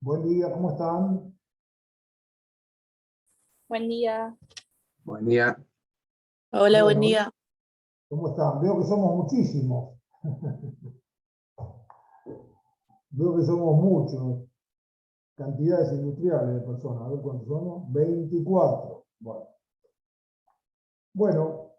Buen día, ¿cómo están? Buen día. Buen día. Hola, buen Bueno, día. ¿cómo están? Veo que somos muchísimos. Veo que somos muchos. Cantidades industriales de personas. A ver cuántos somos. 24. Bueno,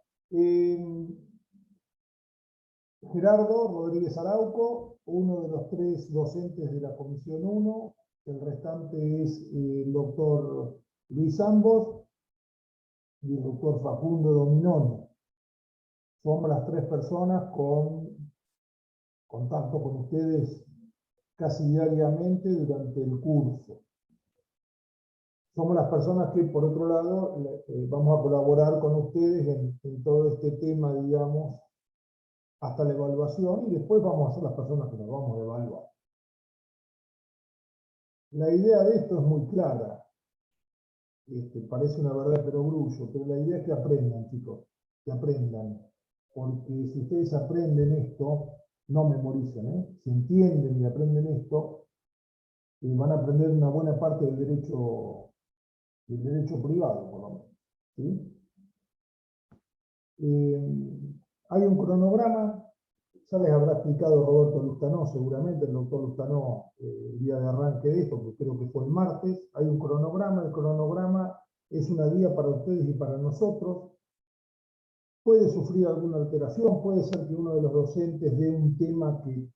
Gerardo Rodríguez Arauco, uno de los 3 docentes de la Comisión 1. El restante es el doctor Luis Ambos y el doctor Facundo Dominone. Somos las 3 personas con contacto con ustedes casi diariamente durante el curso. Somos las personas que, por otro lado, vamos a colaborar con ustedes en todo este tema, digamos, hasta la evaluación, y después vamos a ser las personas que nos vamos a evaluar. La idea de esto es muy clara. Parece una verdad de perogrullo, pero la idea es que aprendan, chicos, que aprendan. Porque si ustedes aprenden esto, no memoricen, si entienden y aprenden esto, van a aprender una buena parte del derecho privado, por lo menos. ¿Sí? Hay un cronograma, ya les habrá explicado Roberto Lustanó, seguramente, el doctor Lustanó, el día de arranque de esto, porque creo que fue el martes. Hay un cronograma, el cronograma es una guía para ustedes y para nosotros. Puede sufrir alguna alteración, puede ser que uno de los docentes dé un tema que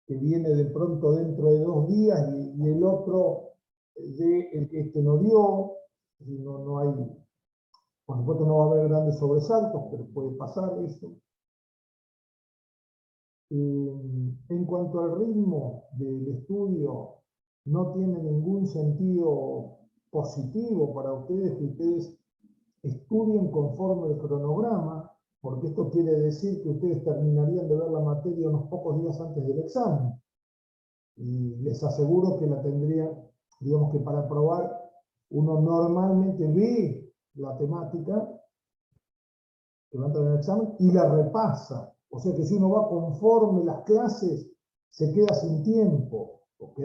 viene de pronto dentro de 2 días y el otro de el que no dio. No hay, por supuesto no va a haber grandes sobresaltos, pero puede pasar eso. En cuanto al ritmo del estudio, no tiene ningún sentido positivo para ustedes que ustedes estudien conforme el cronograma, porque esto quiere decir que ustedes terminarían de ver la materia unos pocos días antes del examen. Y les aseguro que la tendrían, digamos que para probar, uno normalmente ve la temática que va a entrar en el examen y la repasa. O sea que si uno va conforme las clases, se queda sin tiempo, ¿ok?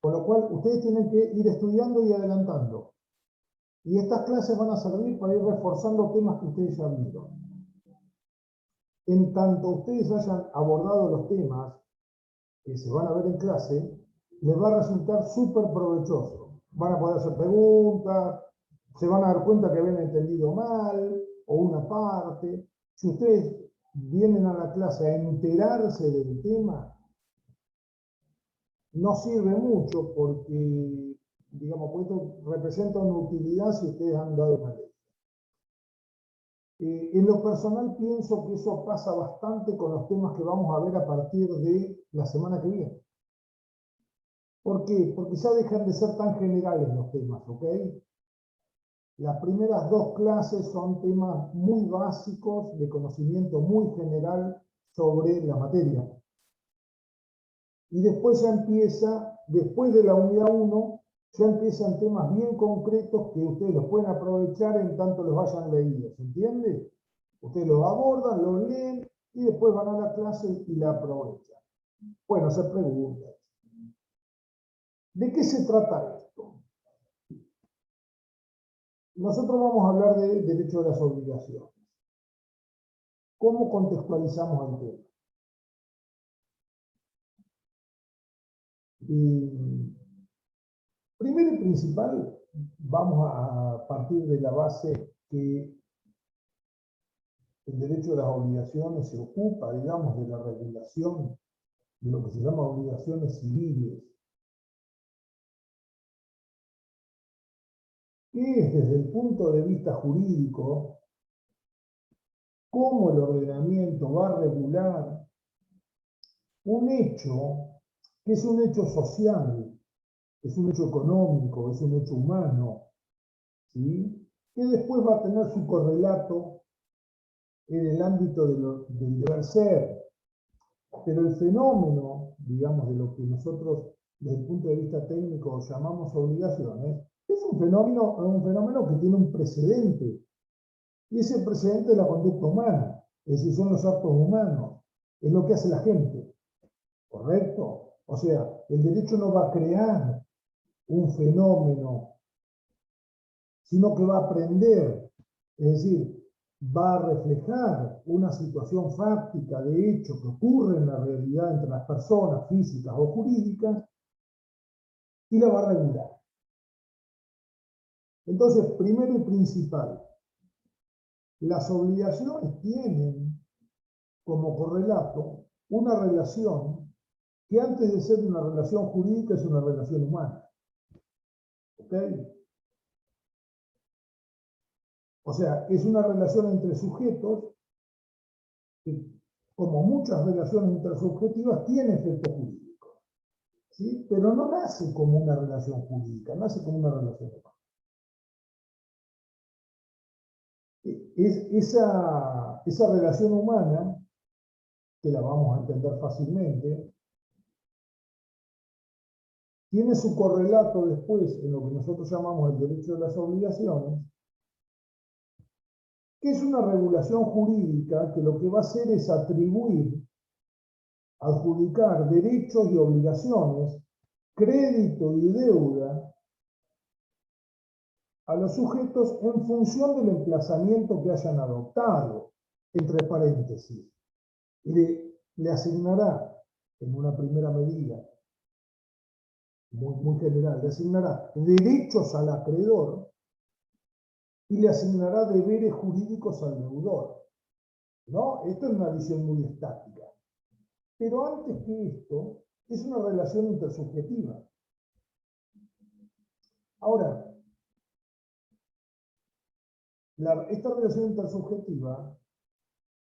Con lo cual, ustedes tienen que ir estudiando y adelantando. Y estas clases van a servir para ir reforzando temas que ustedes ya vieron. En tanto ustedes hayan abordado los temas que se van a ver en clase, les va a resultar súper provechoso. Van a poder hacer preguntas, se van a dar cuenta que habían entendido mal, o una parte. Si ustedes vienen a la clase a enterarse del tema, no sirve mucho porque, digamos, pues esto representa una utilidad si ustedes han dado una ley. En lo personal pienso que eso pasa bastante con los temas que vamos a ver a partir de la semana que viene. ¿Por qué? Porque ya dejan de ser tan generales los temas, ¿ok? Las primeras 2 clases son temas muy básicos, de conocimiento muy general sobre la materia. Y después ya empieza, después de la unidad 1, ya empiezan temas bien concretos que ustedes los pueden aprovechar en tanto los hayan leído, ¿se entiende? Ustedes los abordan, los leen y después van a la clase y la aprovechan. Bueno, hacer preguntas. ¿De qué se trata esto? Nosotros vamos a hablar de derecho de las obligaciones. ¿Cómo contextualizamos el tema? Primero y principal, vamos a partir de la base que el derecho de las obligaciones se ocupa, digamos, de la regulación de lo que se llama obligaciones civiles. Que es desde el punto de vista jurídico, cómo el ordenamiento va a regular un hecho que es un hecho social, es un hecho económico, es un hecho humano, ¿sí? Que después va a tener su correlato en el ámbito del deber ser. Pero el fenómeno, digamos, de lo que nosotros desde el punto de vista técnico llamamos obligaciones, es un fenómeno que tiene un precedente. Y ese precedente es la conducta humana, es decir, son los actos humanos, es lo que hace la gente, ¿correcto? O sea, el derecho no va a crear un fenómeno, sino que va a aprender, es decir, va a reflejar una situación fáctica de hecho que ocurre en la realidad entre las personas físicas o jurídicas y la va a regular. Entonces, primero y principal, las obligaciones tienen como correlato una relación que antes de ser una relación jurídica es una relación humana. ¿Ok? O sea, es una relación entre sujetos que, como muchas relaciones intersubjetivas, tiene efectos jurídicos. ¿Sí? Pero no nace como una relación jurídica, nace como una relación humana. Esa relación humana, que la vamos a entender fácilmente, tiene su correlato después en lo que nosotros llamamos el derecho de las obligaciones, que es una regulación jurídica que lo que va a hacer es atribuir, adjudicar derechos y obligaciones, crédito y deuda a los sujetos en función del emplazamiento que hayan adoptado, entre paréntesis. Le asignará, en una primera medida, muy general, le asignará derechos al acreedor y le asignará deberes jurídicos al deudor. ¿No? Esto es una visión muy estática. Pero antes que esto, es una relación intersubjetiva. Ahora, esta relación intersubjetiva,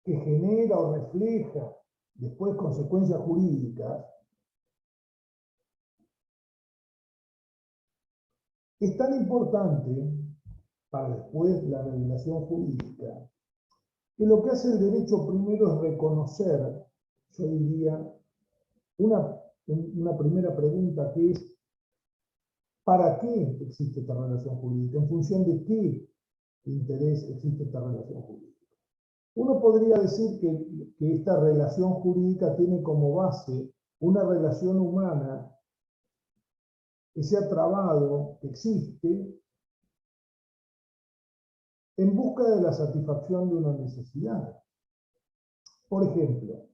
que genera o refleja después consecuencias jurídicas, es tan importante para después la regulación jurídica, que lo que hace el derecho primero es reconocer, yo diría, una primera pregunta que es, ¿para qué existe esta relación jurídica? ¿En función de qué interés existe esta relación jurídica? Uno podría decir que esta relación jurídica tiene como base una relación humana que se ha trabado, que existe, en busca de la satisfacción de una necesidad. Por ejemplo,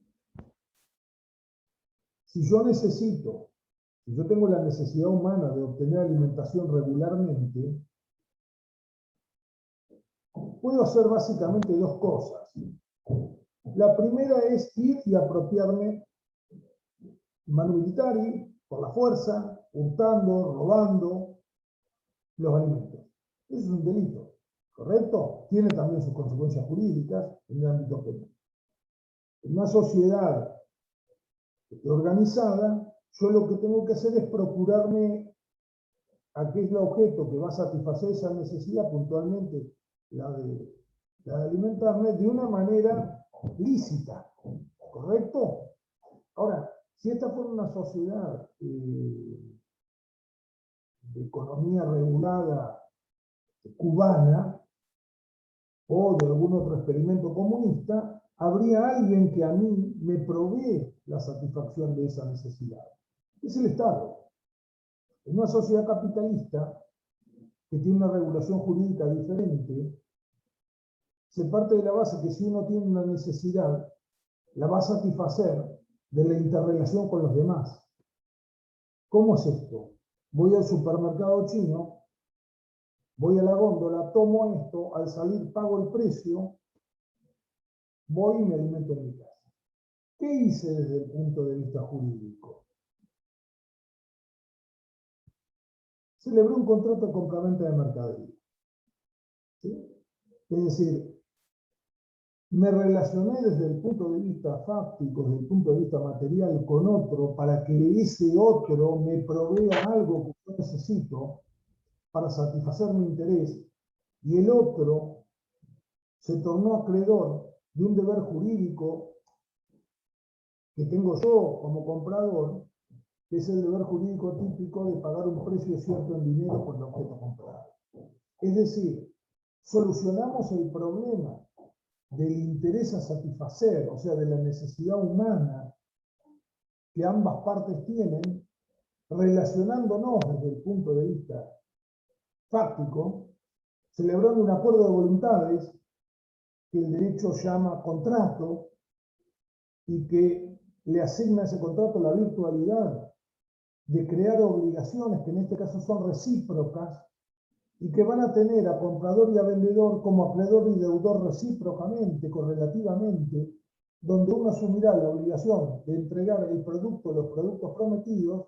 si yo tengo la necesidad humana de obtener alimentación regularmente, puedo hacer básicamente dos cosas. La primera es ir y apropiarme manu militari, por la fuerza, hurtando, robando los alimentos. Eso es un delito, ¿correcto? Tiene también sus consecuencias jurídicas en el ámbito penal. En una sociedad organizada, yo lo que tengo que hacer es procurarme aquel objeto que va a satisfacer esa necesidad, puntualmente la de alimentarme, de una manera lícita, ¿correcto? Ahora, si esta fuera una sociedad de economía regulada cubana o de algún otro experimento comunista, habría alguien que a mí me provee la satisfacción de esa necesidad. Es el Estado. En una sociedad capitalista que tiene una regulación jurídica diferente, se parte de la base que si uno tiene una necesidad, la va a satisfacer de la interrelación con los demás. ¿Cómo es esto? Voy al supermercado chino, voy a la góndola, tomo esto, al salir pago el precio, voy y me alimento en mi casa. ¿Qué hice desde el punto de vista jurídico? Celebré un contrato de compraventa de mercadería. ¿Sí? Es decir, me relacioné desde el punto de vista fáctico, desde el punto de vista material con otro para que ese otro me provea algo que yo necesito para satisfacer mi interés y el otro se tornó acreedor de un deber jurídico que tengo yo como comprador, que es el deber jurídico típico de pagar un precio cierto en dinero por el objeto comprado. Es decir, solucionamos el problema del interés a satisfacer, o sea, de la necesidad humana que ambas partes tienen, relacionándonos desde el punto de vista fáctico, celebrando un acuerdo de voluntades que el derecho llama contrato y que le asigna a ese contrato la virtualidad de crear obligaciones que en este caso son recíprocas y que van a tener a comprador y a vendedor como acreedor y deudor recíprocamente, correlativamente, donde uno asumirá la obligación de entregar el producto, los productos prometidos,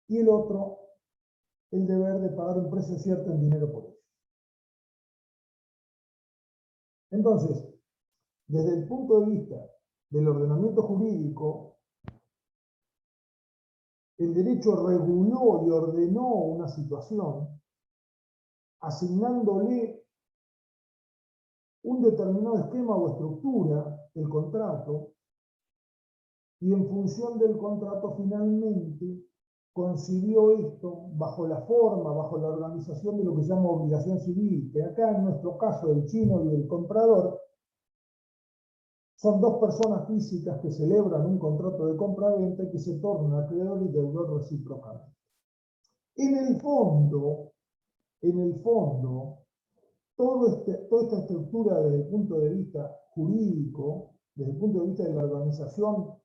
y el otro el deber de pagar un precio cierto en dinero por ello. Entonces, desde el punto de vista del ordenamiento jurídico, el derecho reguló y ordenó una situación asignándole un determinado esquema o estructura, el contrato, y en función del contrato finalmente concibió esto bajo la forma, bajo la organización de lo que se llama obligación civil, que acá en nuestro caso el chino y el comprador son dos personas físicas que celebran un contrato de compra-venta y que se tornan acreedor y deudor recíprocamente. En el fondo, toda esta estructura desde el punto de vista jurídico, desde el punto de vista de la organización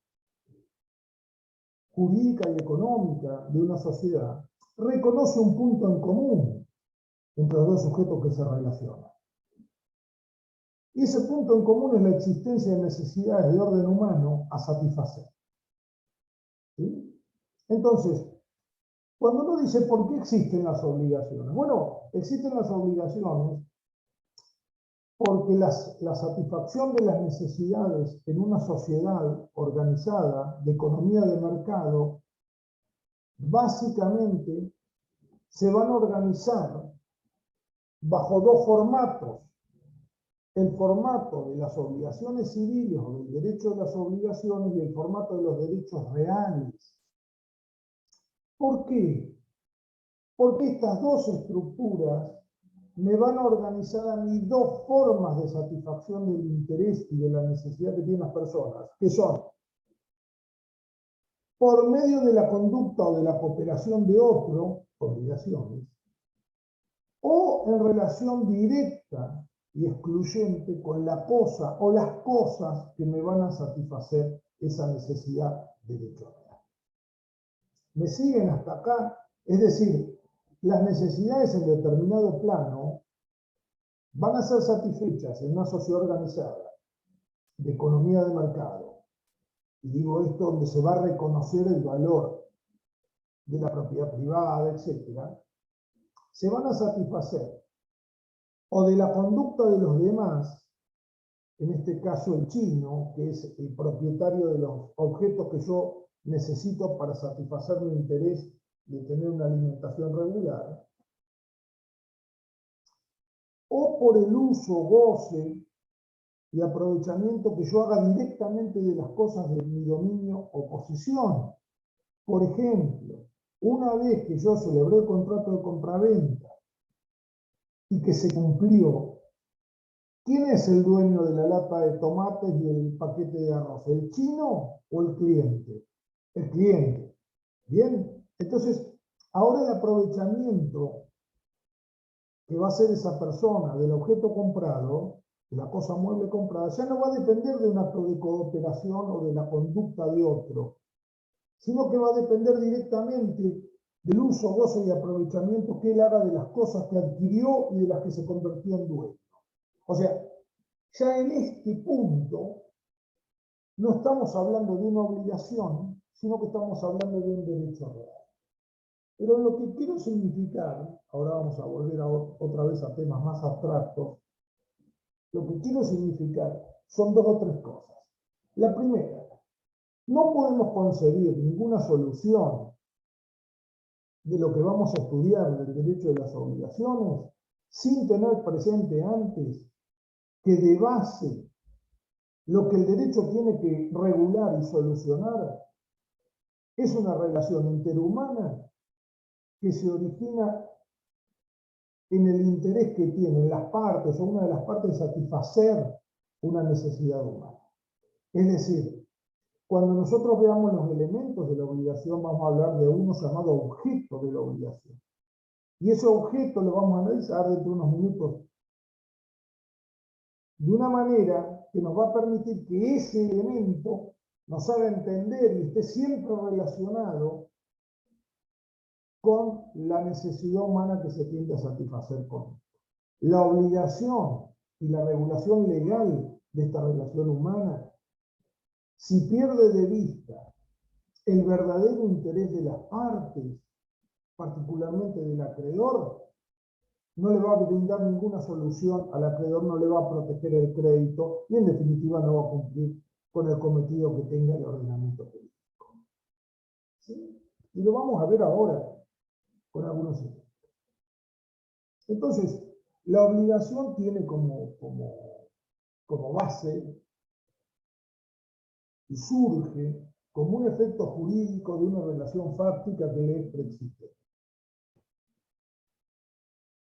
jurídica y económica de una sociedad, reconoce un punto en común entre los dos sujetos que se relacionan. Y ese punto en común es la existencia de necesidades de orden humano a satisfacer. ¿Sí? Entonces, cuando uno dice ¿por qué existen las obligaciones? Bueno, existen las obligaciones porque la satisfacción de las necesidades en una sociedad organizada de economía de mercado básicamente se van a organizar bajo dos formatos. El formato de las obligaciones civiles o del derecho de las obligaciones y el formato de los derechos reales. ¿Por qué? Porque estas dos estructuras me van a organizar a mí dos formas de satisfacción del interés y de la necesidad que tienen las personas, que son por medio de la conducta o de la cooperación de otro, obligaciones, o en relación directa y excluyente con la cosa o las cosas que me van a satisfacer esa necesidad derechosa. ¿Me siguen hasta acá? Es decir, las necesidades en determinado plano van a ser satisfechas en una sociedad organizada de economía de mercado. Y digo esto donde se va a reconocer el valor de la propiedad privada, etc. Se van a satisfacer o de la conducta de los demás, en este caso el chino, que es el propietario de los objetos que yo necesito para satisfacer mi interés de tener una alimentación regular, o por el uso, goce y aprovechamiento que yo haga directamente de las cosas de mi dominio o posesión. Por ejemplo, una vez que yo celebré el contrato de compraventa y que se cumplió, ¿quién es el dueño de la lata de tomates y el paquete de arroz? ¿El chino o el cliente? El cliente. Bien, entonces, ahora el aprovechamiento que va a hacer esa persona del objeto comprado, de la cosa mueble comprada, ya no va a depender de un acto de cooperación o de la conducta de otro, sino que va a depender directamente del uso, goce y aprovechamiento que él haga de las cosas que adquirió y de las que se convirtió en dueño. O sea, ya en este punto no estamos hablando de una obligación, sino que estamos hablando de un derecho real. Pero lo que quiero significar, ahora vamos a volver otra vez a temas más abstractos, lo que quiero significar son dos o tres cosas. La primera, no podemos concebir ninguna solución de lo que vamos a estudiar del derecho de las obligaciones sin tener presente antes que de base lo que el derecho tiene que regular y solucionar es una relación interhumana que se origina en el interés que tienen las partes o una de las partes de satisfacer una necesidad humana. Es decir, Cuando nosotros veamos los elementos de la obligación, vamos a hablar de uno llamado objeto de la obligación. Y ese objeto lo vamos a analizar dentro de unos minutos de una manera que nos va a permitir que ese elemento nos haga entender y esté siempre relacionado con la necesidad humana que se tiende a satisfacer con esto. La obligación y la regulación legal de esta relación humana, si pierde de vista el verdadero interés de las partes, particularmente del acreedor, no le va a brindar ninguna solución al acreedor, no le va a proteger el crédito y en definitiva no va a cumplir con el cometido que tenga el ordenamiento jurídico. ¿Sí? Y lo vamos a ver ahora con algunos ejemplos. Entonces, la obligación tiene como base y surge como un efecto jurídico de una relación fáctica que le es preexistente.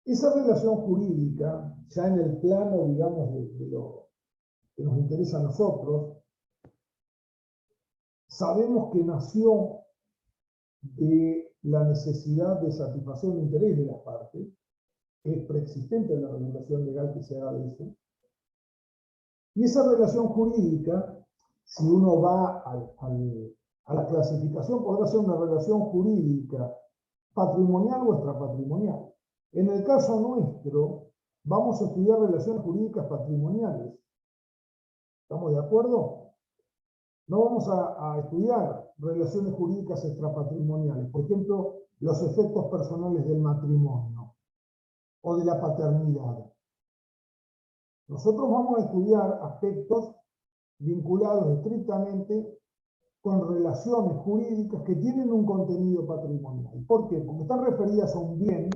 Esa relación jurídica, ya en el plano, digamos, de lo que nos interesa a nosotros, sabemos que nació de la necesidad de satisfacer el interés de las partes, que es preexistente en la regulación legal que se haga de eso. Y esa relación jurídica, si uno va a la clasificación, podrá ser una relación jurídica patrimonial o extrapatrimonial. En el caso nuestro, vamos a estudiar relaciones jurídicas patrimoniales. ¿Estamos de acuerdo? No vamos a estudiar relaciones jurídicas extrapatrimoniales. Por ejemplo, los efectos personales del matrimonio o de la paternidad. Nosotros vamos a estudiar aspectos vinculados estrictamente con relaciones jurídicas que tienen un contenido patrimonial. ¿Por qué? Porque están referidas a un bien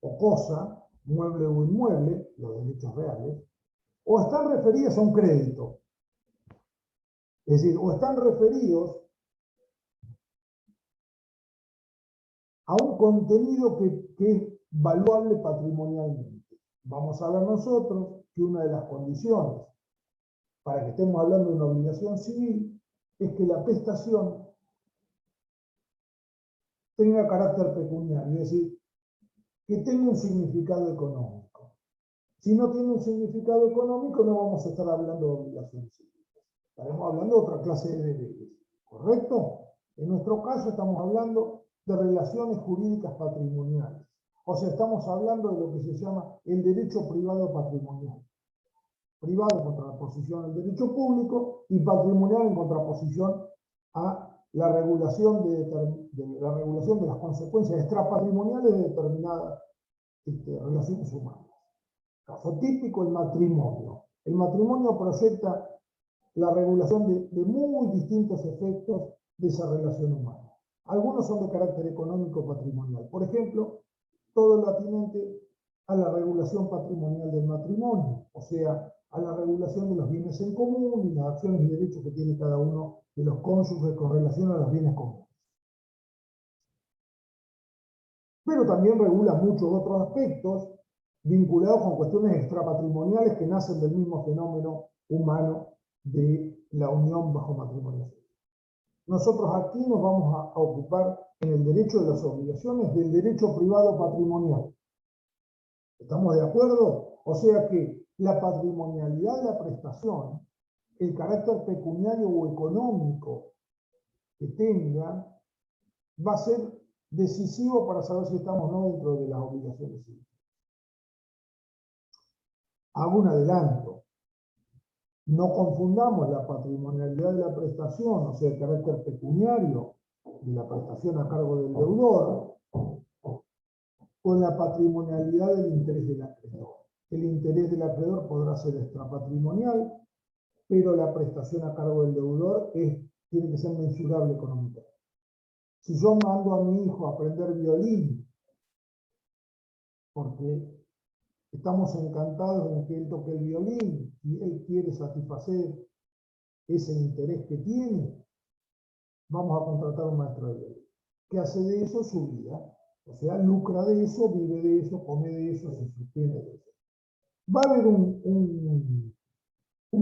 o cosa, mueble o inmueble, los derechos reales, o están referidas a un crédito. Es decir, o están referidos a un contenido que es valuable patrimonialmente. Vamos a ver nosotros que una de las condiciones para que estemos hablando de una obligación civil es que la prestación tenga carácter pecuniario, es decir, que tenga un significado económico. Si no tiene un significado económico, no vamos a estar hablando de obligación civil. Estaremos hablando de otra clase de deberes, ¿correcto? En nuestro caso estamos hablando de relaciones jurídicas patrimoniales. O sea, estamos hablando de lo que se llama el derecho privado patrimonial. Privado en contraposición al derecho público y patrimonial en contraposición a la regulación de las consecuencias extrapatrimoniales de determinadas relaciones humanas. Caso típico, el matrimonio. El matrimonio proyecta la regulación de muy distintos efectos de esa relación humana. Algunos son de carácter económico patrimonial. Por ejemplo, todo lo atinente a la regulación patrimonial del matrimonio, o sea, a la regulación de los bienes en común y las acciones y derechos que tiene cada uno de los cónyuges con relación a los bienes comunes. Pero también regula muchos otros aspectos vinculados con cuestiones extrapatrimoniales que nacen del mismo fenómeno humano de la unión bajo matrimonio. Nosotros aquí nos vamos a ocupar en el derecho de las obligaciones del derecho privado patrimonial. ¿Estamos de acuerdo? O sea que la patrimonialidad de la prestación, el carácter pecuniario o económico que tenga, va a ser decisivo para saber si estamos o no dentro de las obligaciones civiles. Hago un adelanto. No confundamos la patrimonialidad de la prestación, o sea, el carácter pecuniario de la prestación a cargo del deudor, con la patrimonialidad del interés del acreedor. El interés del acreedor podrá ser extrapatrimonial, pero la prestación a cargo del deudor tiene que ser mensurable económicamente. Si yo mando a mi hijo a aprender violín, porque estamos encantados en que él toque el violín y él quiere satisfacer ese interés que tiene, vamos a contratar a un maestro de violín, que hace de eso su vida. O sea, lucra de eso, vive de eso, come de eso, se sostiene de eso. Va a haber un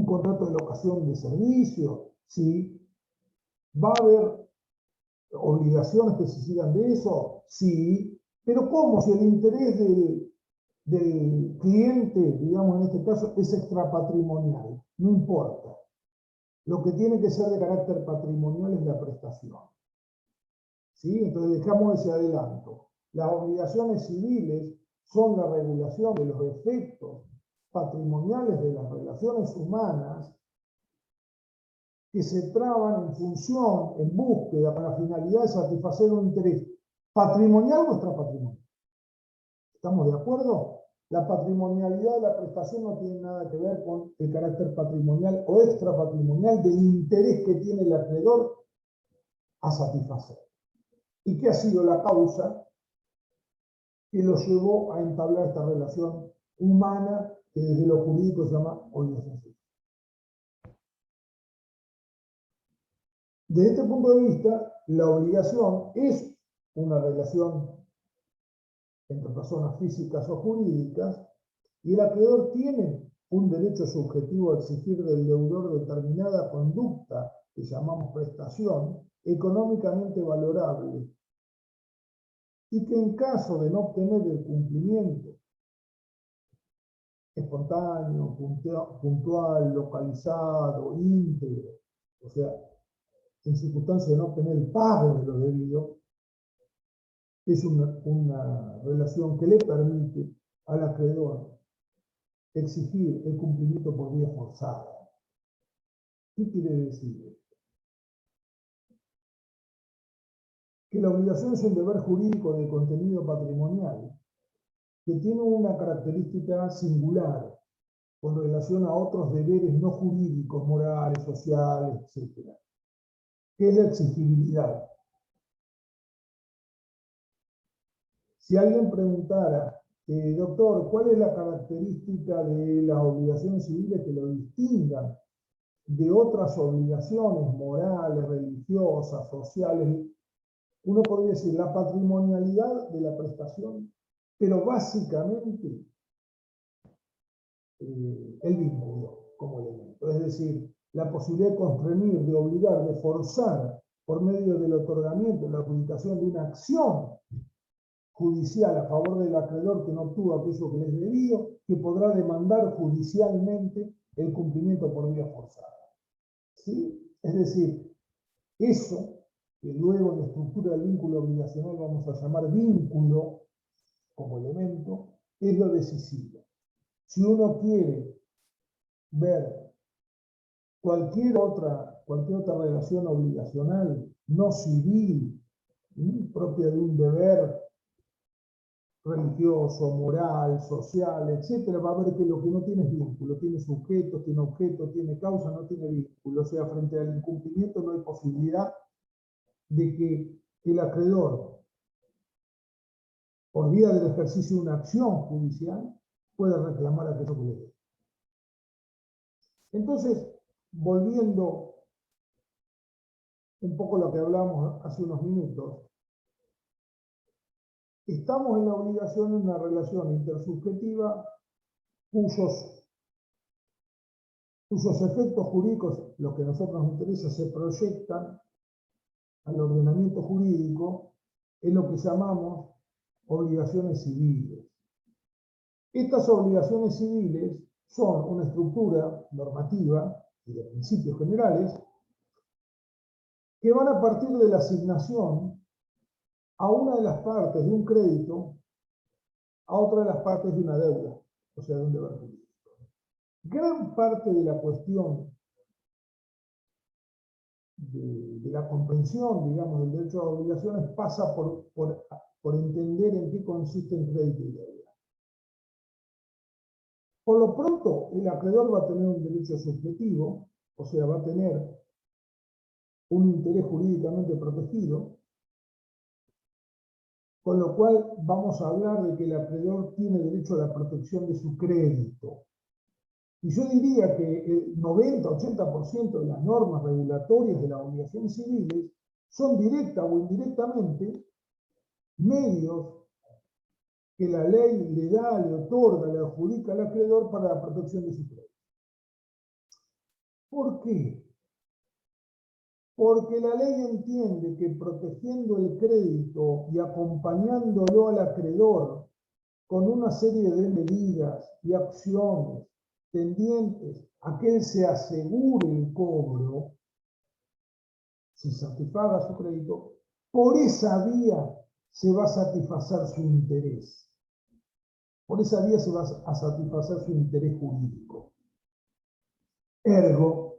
contrato de locación de servicio, Sí. ¿Va a haber obligaciones que se sigan de eso? Sí. Pero ¿cómo? Si el interés del cliente, digamos en este caso, es extrapatrimonial. No importa. Lo que tiene que ser de carácter patrimonial es la prestación. ¿Sí? Entonces dejamos ese adelanto. Las obligaciones civiles son la regulación de los efectos patrimoniales de las relaciones humanas que se traban en función, en búsqueda, para la finalidad de satisfacer un interés patrimonial o extrapatrimonial. ¿Estamos de acuerdo? La patrimonialidad de la prestación no tiene nada que ver con el carácter patrimonial o extrapatrimonial del interés que tiene el acreedor a satisfacer. ¿Y qué ha sido la causa que lo llevó a entablar esta relación humana que desde lo jurídico se llama obligación civil? Desde este punto de vista, la obligación es una relación entre personas físicas o jurídicas y el acreedor tiene un derecho subjetivo a exigir del deudor determinada conducta que llamamos prestación económicamente valorable y que en caso de no obtener el cumplimiento espontáneo, puntual, localizado, íntegro, o sea, en circunstancias de no obtener el pago de lo debido, es una relación que le permite al acreedor exigir el cumplimiento por vía forzada. ¿Qué quiere decir? Que la obligación es un deber jurídico de contenido patrimonial que tiene una característica singular con relación a otros deberes no jurídicos, morales, sociales, etc., que es la exigibilidad. Si alguien preguntara, doctor, ¿cuál es la característica de las obligaciones civiles que lo distingan de otras obligaciones morales, religiosas, sociales? Uno podría decir la patrimonialidad de la prestación, pero básicamente el vínculo como elemento. Es decir, la posibilidad de constreñir, de obligar, de forzar por medio del otorgamiento, la adjudicación de una acción judicial a favor del acreedor que no obtuvo aquello que les debió, que podrá demandar judicialmente el cumplimiento por vía forzada. ¿Sí? Es decir, eso que luego en la estructura del vínculo obligacional vamos a llamar vínculo como elemento, es lo decisivo. Si uno quiere ver cualquier otra relación obligacional, no civil, propia de un deber religioso, moral, social, etcétera, va a ver que lo que no tiene es vínculo, tiene sujeto, tiene objeto, tiene causa, no tiene vínculo. O sea, frente al incumplimiento no hay posibilidad de que el acreedor, por vía del ejercicio de una acción judicial, pueda reclamar aquello que le debe. Entonces, volviendo un poco a lo que hablamos hace unos minutos, estamos en la obligación de una relación intersubjetiva cuyos efectos jurídicos, los que a nosotros nos interesa, se proyectan al ordenamiento jurídico en lo que llamamos obligaciones civiles. Estas obligaciones civiles son una estructura normativa y de principios generales que van a partir de la asignación a una de las partes de un crédito a otra de las partes de una deuda, o sea, de un deber jurídico. Gran parte de la cuestión de la comprensión, digamos, del derecho a obligaciones pasa por entender en qué consisten crédito y deuda. Por lo pronto, el acreedor va a tener un derecho subjetivo, o sea, va a tener un interés jurídicamente protegido, con lo cual vamos a hablar de que el acreedor tiene derecho a la protección de su crédito. Y yo diría que el 90-80% de las normas regulatorias de las obligaciones civiles son directa o indirectamente medios que la ley le da, le otorga, le adjudica al acreedor para la protección de su crédito. ¿Por qué? Porque la ley entiende que protegiendo el crédito y acompañándolo al acreedor con una serie de medidas y acciones tendientes a que él se asegure el cobro, si satisfaga su crédito, por esa vía se va a satisfacer su interés. Por esa vía se va a satisfacer su interés jurídico. Ergo,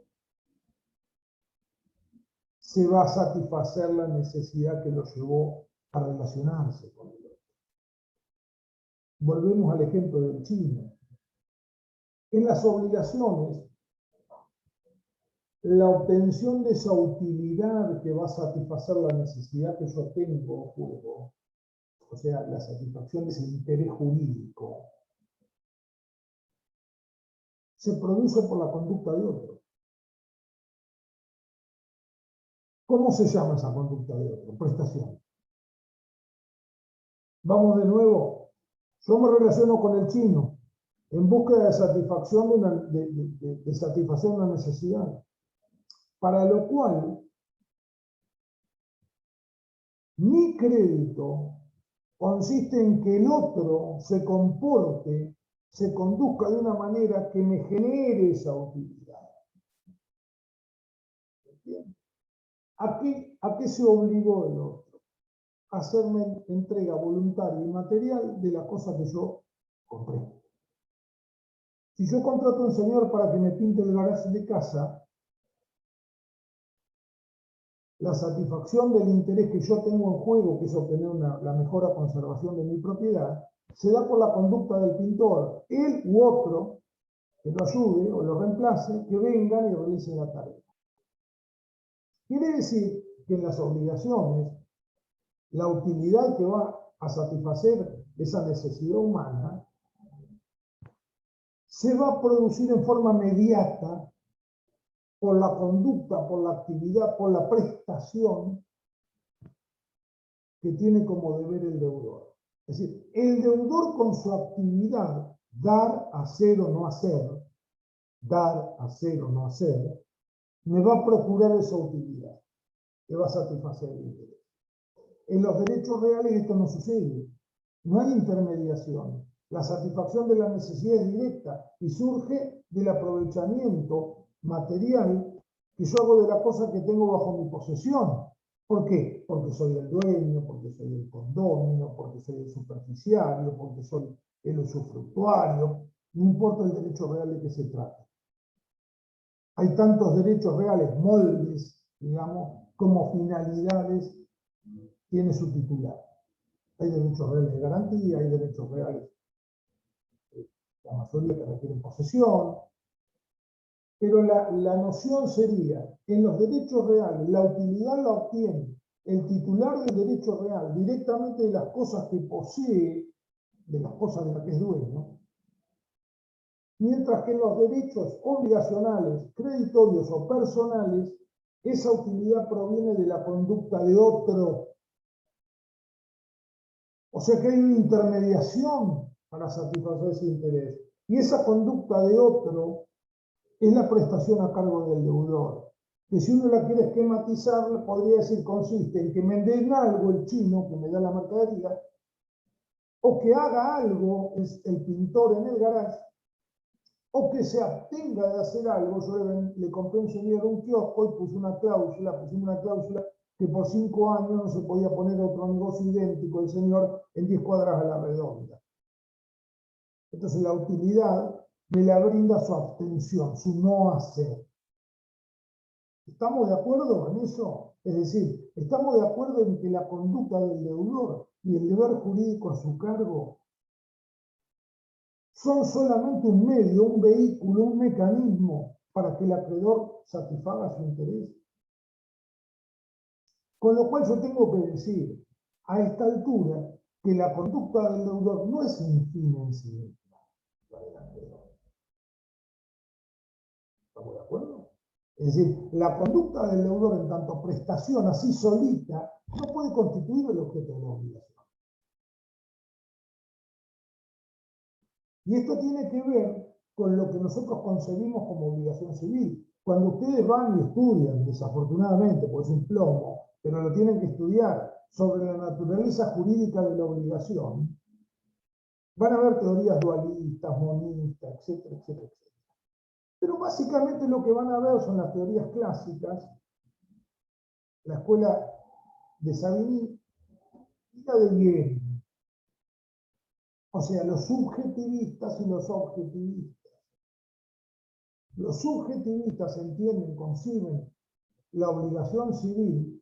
se va a satisfacer la necesidad que lo llevó a relacionarse con el otro. Volvemos al ejemplo del chino. En las obligaciones, la obtención de esa utilidad que va a satisfacer la necesidad que yo tengo, juro, o sea, la satisfacción de ese interés jurídico, se produce por la conducta de otro. ¿Cómo se llama esa conducta de otro? Prestación. Vamos de nuevo. Yo me relaciono con el chino en búsqueda de satisfacción de satisfacción de una necesidad, para lo cual mi crédito consiste en que el otro se comporte, se conduzca de una manera que me genere esa utilidad. ¿A qué se obligó el otro? A hacerme entrega voluntaria y material de la cosa que yo compré. Si yo contrato a un señor para que me pinte el garaje de casa, la satisfacción del interés que yo tengo en juego, que es obtener la mejor conservación de mi propiedad, se da por la conducta del pintor, él u otro, que lo ayude o lo reemplace, que vengan y realicen la tarea. Quiere decir que en las obligaciones, la utilidad que va a satisfacer esa necesidad humana se va a producir en forma mediata por la conducta, por la actividad, por la prestación que tiene como deber el deudor. Es decir, el deudor con su actividad, dar, hacer o no hacer, me va a procurar esa utilidad, que va a satisfacer el interés. En los derechos reales esto no sucede. No hay intermediación. La satisfacción de la necesidad es directa y surge del aprovechamiento material que yo hago de la cosa que tengo bajo mi posesión. ¿Por qué? Porque soy el dueño, porque soy el condómino, porque soy el superficiario, porque soy el usufructuario. No importa el derecho real de que se trate. Hay tantos derechos reales, moldes, digamos, como finalidades tiene su titular. Hay derechos reales de garantía, hay derechos reales, la mayoría que requieren posesión, pero la noción sería, en los derechos reales, la utilidad la obtiene el titular del derecho real directamente de las cosas que posee, de las cosas de las que es dueño, mientras que en los derechos obligacionales, creditorios o personales, esa utilidad proviene de la conducta de otro. O sea que hay una intermediación para satisfacer ese interés. Y esa conducta de otro es la prestación a cargo del deudor. Que si uno la quiere esquematizar, podría decir, consiste en que me den algo el chino, que me da la mercadería, o que haga algo, es el pintor en el garage, o que se abstenga de hacer algo. Yo le compré a un señor un kiosco y pusimos una cláusula que por 5 años no se podía poner otro negocio idéntico el señor en 10 cuadras a la redonda. Entonces la utilidad me la brinda su abstención, su no hacer. ¿Estamos de acuerdo en eso? Es decir, estamos de acuerdo en que la conducta del deudor y el deber jurídico a su cargo son solamente un medio, un vehículo, un mecanismo para que el acreedor satisfaga su interés. Con lo cual yo tengo que decir a esta altura que la conducta del deudor no es un fin en sí misma, la del acreedor. ¿Estamos de acuerdo? Es decir, la conducta del deudor en tanto prestación así solita no puede constituir el objeto de la obligación. Y esto tiene que ver con lo que nosotros concebimos como obligación civil. Cuando ustedes van y estudian, desafortunadamente, pues es un plomo, pero lo tienen que estudiar sobre la naturaleza jurídica de la obligación, van a ver teorías dualistas, monistas, etcétera, etcétera, etcétera. Pero básicamente lo que van a ver son las teorías clásicas, la escuela de Savigny y la de Hegel. O sea, los subjetivistas y los objetivistas. Los subjetivistas entienden, conciben la obligación civil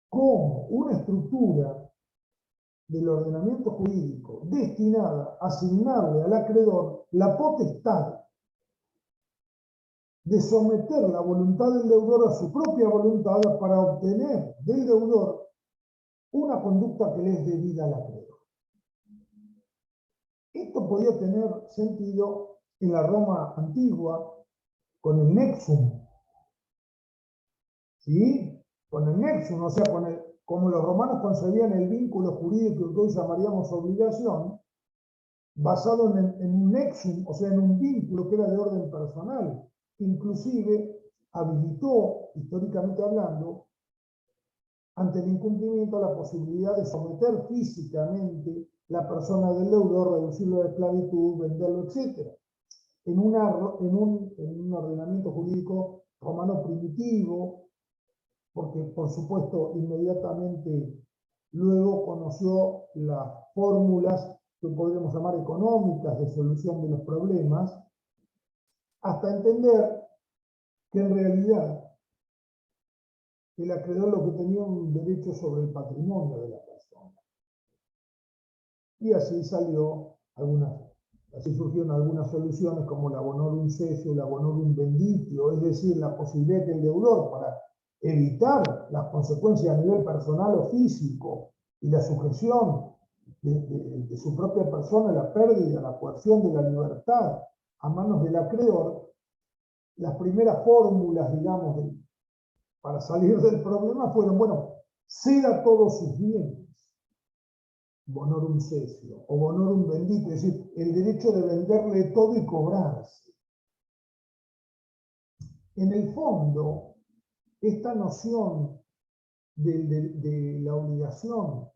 como una estructura del ordenamiento jurídico destinada a asignarle al acreedor la potestad de someter la voluntad del deudor a su propia voluntad para obtener del deudor una conducta que le es debida al acreedor. Esto podía tener sentido en la Roma antigua con el nexum, ¿sí? Con el nexum, o sea, como los romanos concebían el vínculo jurídico que hoy llamaríamos obligación, basado en un nexum, o sea, en un vínculo que era de orden personal, que inclusive habilitó, históricamente hablando, ante el incumplimiento la posibilidad de someter físicamente la persona del deudor, reducirlo a esclavitud, venderlo, etc. En un ordenamiento jurídico romano primitivo, porque por supuesto inmediatamente luego conoció las fórmulas que podríamos llamar económicas de solución de los problemas, hasta entender que en realidad el acreedor lo que tenía un derecho sobre el patrimonio de la persona. Y así surgieron algunas soluciones como la bonorum cessio, la bonorum venditio, es decir, la posibilidad que el deudor, para evitar las consecuencias a nivel personal o físico y la sujeción de su propia persona, la pérdida, la coerción de la libertad a manos del acreedor, las primeras fórmulas, digamos, para salir del problema fueron, bueno, ceda todos sus bienes, bonorum cessio, o bonorum venditio, es decir, el derecho de venderle todo y cobrarse. En el fondo, esta noción de la obligación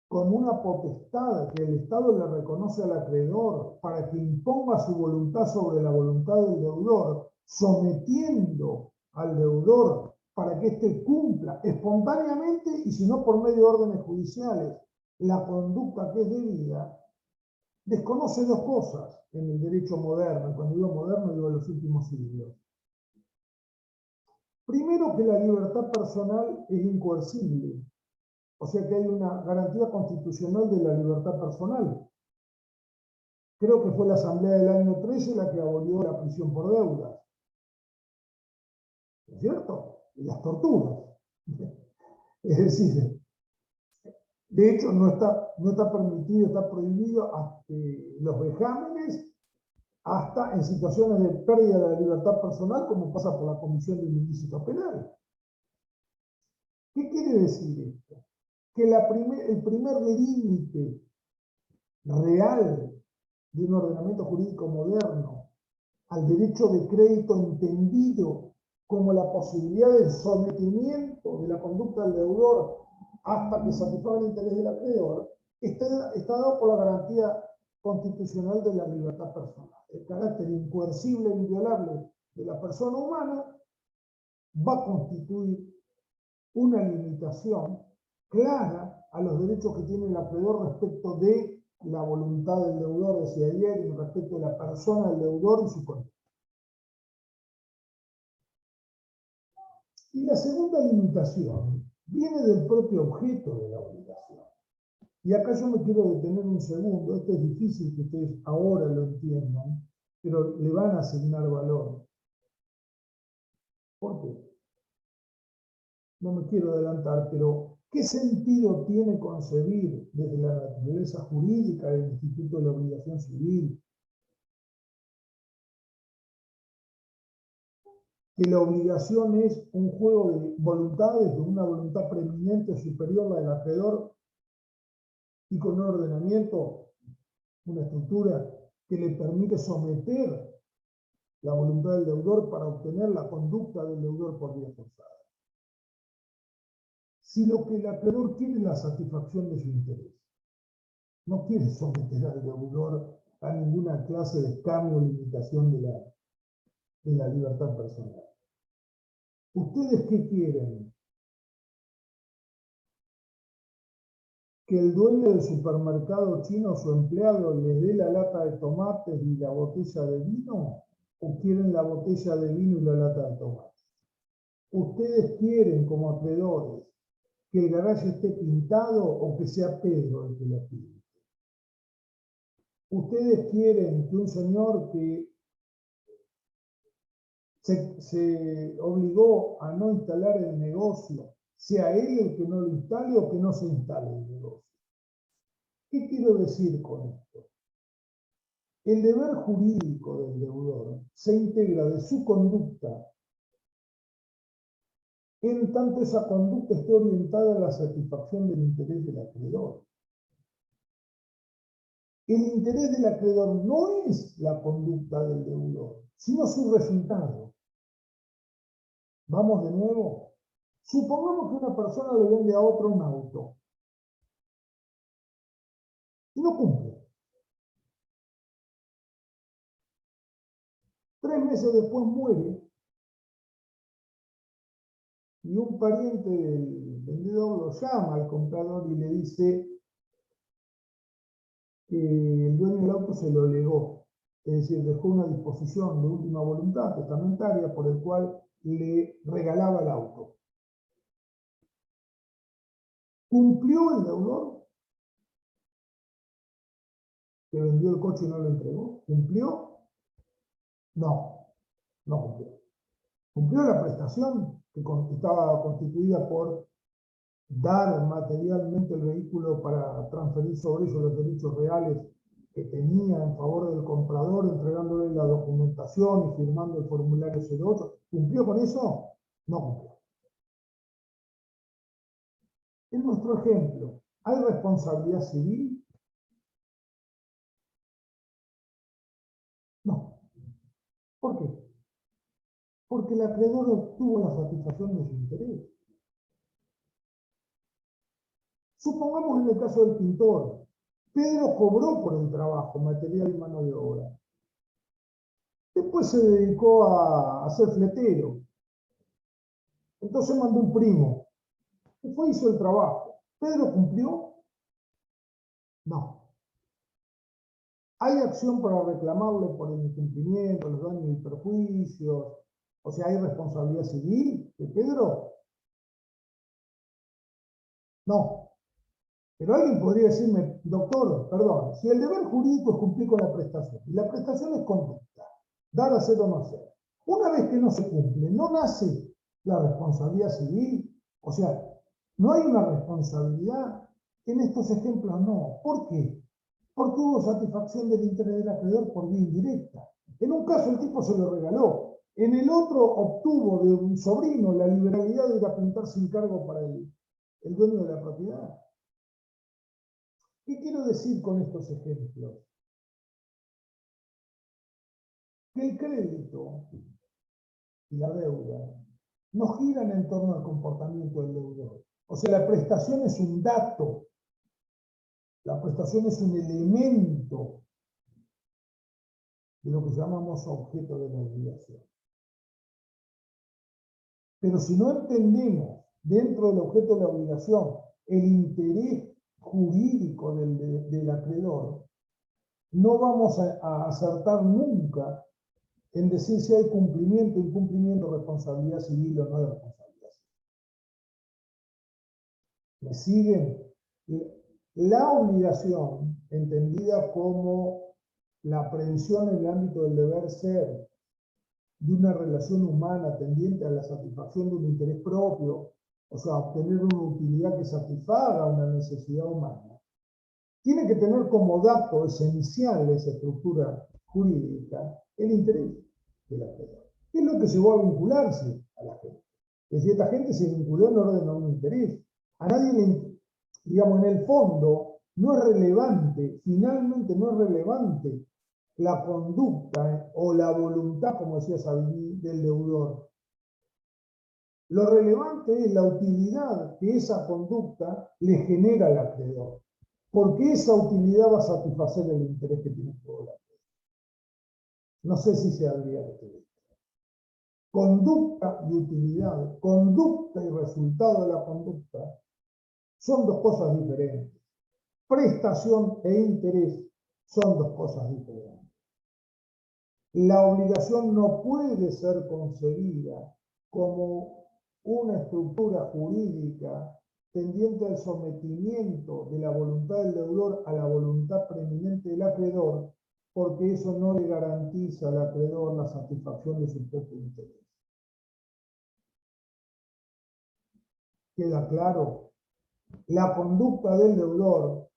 como una potestad que el Estado le reconoce al acreedor para que imponga su voluntad sobre la voluntad del deudor, sometiendo al deudor para que éste cumpla espontáneamente y si no por medio de órdenes judiciales la conducta que es debida, desconoce dos cosas en el derecho moderno. Cuando digo moderno digo en los últimos siglos. Primero, que la libertad personal es incoercible, o sea que hay una garantía constitucional de la libertad personal. Creo que fue la Asamblea del año 13 la que abolió la prisión por deudas. ¿Es cierto? Y las torturas. Es decir, de hecho no está permitido, está prohibido los vejámenes hasta en situaciones de pérdida de la libertad personal, como pasa por la comisión de un ilícito penal. ¿Qué quiere decir esto? Que el primer límite real de un ordenamiento jurídico moderno al derecho de crédito entendido como la posibilidad de sometimiento de la conducta del deudor hasta que satisfaga el interés del acreedor, está dado por la garantía constitucional de la libertad personal. El carácter incoercible e inviolable de la persona humana va a constituir una limitación clara a los derechos que tiene el acreedor respecto de la voluntad del deudor, decía ayer, y respecto de la persona del deudor y su conducta. Y la segunda limitación viene del propio objeto de la obligación. Y acá yo me quiero detener un segundo. Esto es difícil que ustedes ahora lo entiendan, pero le van a asignar valor. ¿Por qué? No me quiero adelantar, pero ¿qué sentido tiene concebir desde la naturaleza jurídica del Instituto de la Obligación Civil que la obligación es un juego de voluntades, de una voluntad preeminente superior a la del acreedor y con un ordenamiento, una estructura que le permite someter la voluntad del deudor para obtener la conducta del deudor por vía forzada. Si lo que el acreedor quiere es la satisfacción de su interés, no quiere someter al deudor a ninguna clase de escarnio o limitación de la libertad personal. ¿Ustedes qué quieren? ¿Que el dueño del supermercado chino o su empleado les dé la lata de tomates y la botella de vino? ¿O quieren la botella de vino y la lata de tomates? ¿Ustedes quieren, como acreedores, que el garaje esté pintado o que sea Pedro el que lo pinte? ¿Ustedes quieren que un señor que se obligó a no instalar el negocio sea él el que no lo instale o que no se instale el negocio? ¿Qué quiero decir con esto? El deber jurídico del deudor se integra de su conducta en tanto esa conducta esté orientada a la satisfacción del interés del acreedor. El interés del acreedor no es la conducta del deudor, sino su resultado. Vamos de nuevo. Supongamos que una persona le vende a otro un auto y no cumple. 3 meses después muere y un pariente del vendedor lo llama al comprador y le dice que el dueño del auto se lo legó, es decir, dejó una disposición de última voluntad testamentaria por el cual le regalaba el auto. ¿Cumplió el deudor que vendió el coche y no lo entregó? ¿Cumplió? No, no cumplió. ¿Cumplió la prestación que estaba constituida por dar materialmente el vehículo para transferir sobre ellos los derechos reales que tenía en favor del comprador, entregándole la documentación y firmando el formulario 08? ¿Cumplió con eso? No cumplió. En nuestro ejemplo, ¿hay responsabilidad civil? No. ¿Por qué? Porque el acreedor obtuvo la satisfacción de su interés. Supongamos en el caso del pintor, Pedro cobró por el trabajo, material y mano de obra. Después se dedicó a ser fletero. Entonces mandó un primo, que fue y hizo el trabajo. ¿Pedro cumplió? No. ¿Hay acción para reclamarle por el incumplimiento, los daños y perjuicios? O sea, ¿hay responsabilidad civil de Pedro? No. Pero alguien podría decirme, doctor, perdón, si el deber jurídico es cumplir con la prestación, y la prestación es conducta, dar, hacer o no hacer. Una vez que no se cumple, no nace la responsabilidad civil. O sea, no hay una responsabilidad. En estos ejemplos no. ¿Por qué? Porque hubo satisfacción del interés del acreedor por vía indirecta. En un caso el tipo se lo regaló. En el otro obtuvo de un sobrino la liberalidad de ir a pintar sin cargo para el dueño de la propiedad. ¿Qué quiero decir con estos ejemplos? Que el crédito y la deuda no giran en torno al comportamiento del deudor. O sea, la prestación es un dato, la prestación es un elemento de lo que llamamos objeto de la obligación. Pero si no entendemos dentro del objeto de la obligación el interés jurídico del acreedor, no vamos a acertar nunca en decir si hay cumplimiento, incumplimiento, responsabilidad civil o no de responsabilidad civil. ¿Me siguen? La obligación, entendida como la aprehensión en el ámbito del deber ser de una relación humana tendiente a la satisfacción de un interés propio, o sea, obtener una utilidad que satisfaga una necesidad humana, tiene que tener como dato esencial de esa estructura jurídica el interés de la gente. ¿Qué es lo que llevó a vincularse a la gente? Es decir, esta gente se vinculó en orden a un interés. A nadie le, digamos, en el fondo, no es relevante, finalmente no es relevante la conducta o la voluntad, como decía Savigny, del deudor. Lo relevante es la utilidad que esa conducta le genera al acreedor, porque esa utilidad va a satisfacer el interés que tiene todo el acreedor. No sé si se habría entendido. Conducta y utilidad, conducta y resultado de la conducta son dos cosas diferentes. Prestación e interés son dos cosas diferentes. La obligación no puede ser concebida como una estructura jurídica tendiente al sometimiento de la voluntad del deudor a la voluntad preeminente del acreedor, porque eso no le garantiza al acreedor la satisfacción de su propio interés. ¿Queda claro? La conducta del deudor,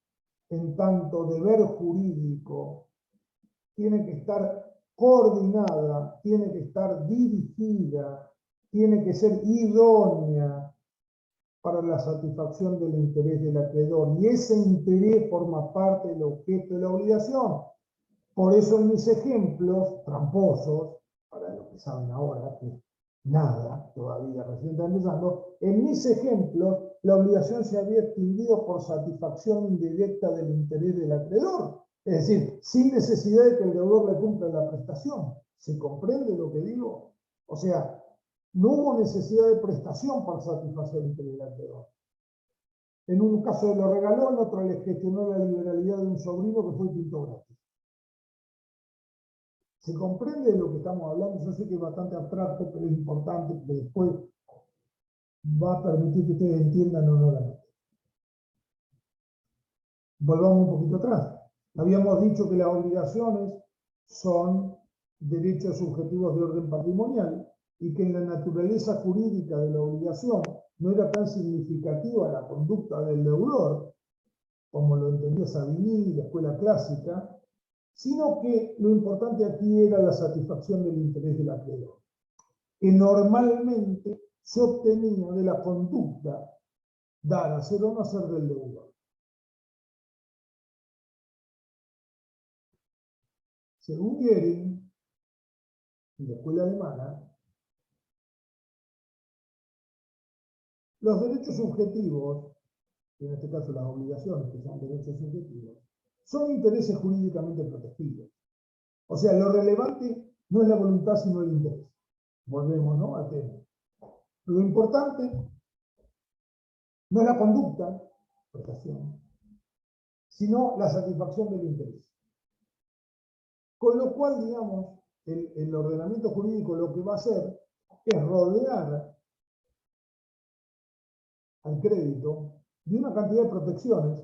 en tanto deber jurídico, tiene que estar coordinada, tiene que estar dirigida, tiene que ser idónea para la satisfacción del interés del acreedor. Y ese interés forma parte del objeto de la obligación. Por eso en mis ejemplos tramposos, para los que saben ahora que nada, todavía recién está empezando, en mis ejemplos la obligación se había extinguido por satisfacción indirecta del interés del acreedor. Es decir, sin necesidad de que el deudor le cumpla la prestación. ¿Se comprende lo que digo? O sea, no hubo necesidad de prestación para satisfacer el interés del acreedor. En un caso lo regaló, en otro le gestionó la liberalidad de un sobrino que fue pintor gratis. ¿Se comprende de lo que estamos hablando? Yo sé que es bastante abstracto, pero es importante, porque después va a permitir que ustedes entiendan o no la nota. Volvamos un poquito atrás. Habíamos dicho que las obligaciones son derechos subjetivos de orden patrimonial y que en la naturaleza jurídica de la obligación no era tan significativa la conducta del deudor, como lo entendía Savigny, la escuela clásica, sino que lo importante aquí era la satisfacción del interés del acreedor, que normalmente se obtenía de la conducta dar, hacer o no hacer del deudor. Según Gehring, en la escuela alemana, los derechos subjetivos, en este caso las obligaciones, que son derechos subjetivos, son intereses jurídicamente protegidos. O sea, lo relevante no es la voluntad, sino el interés. Volvemos, ¿no?, al tema. Lo importante no es la conducta, prestación, sino la satisfacción del interés. Con lo cual, digamos, el ordenamiento jurídico lo que va a hacer es rodear al crédito de una cantidad de protecciones,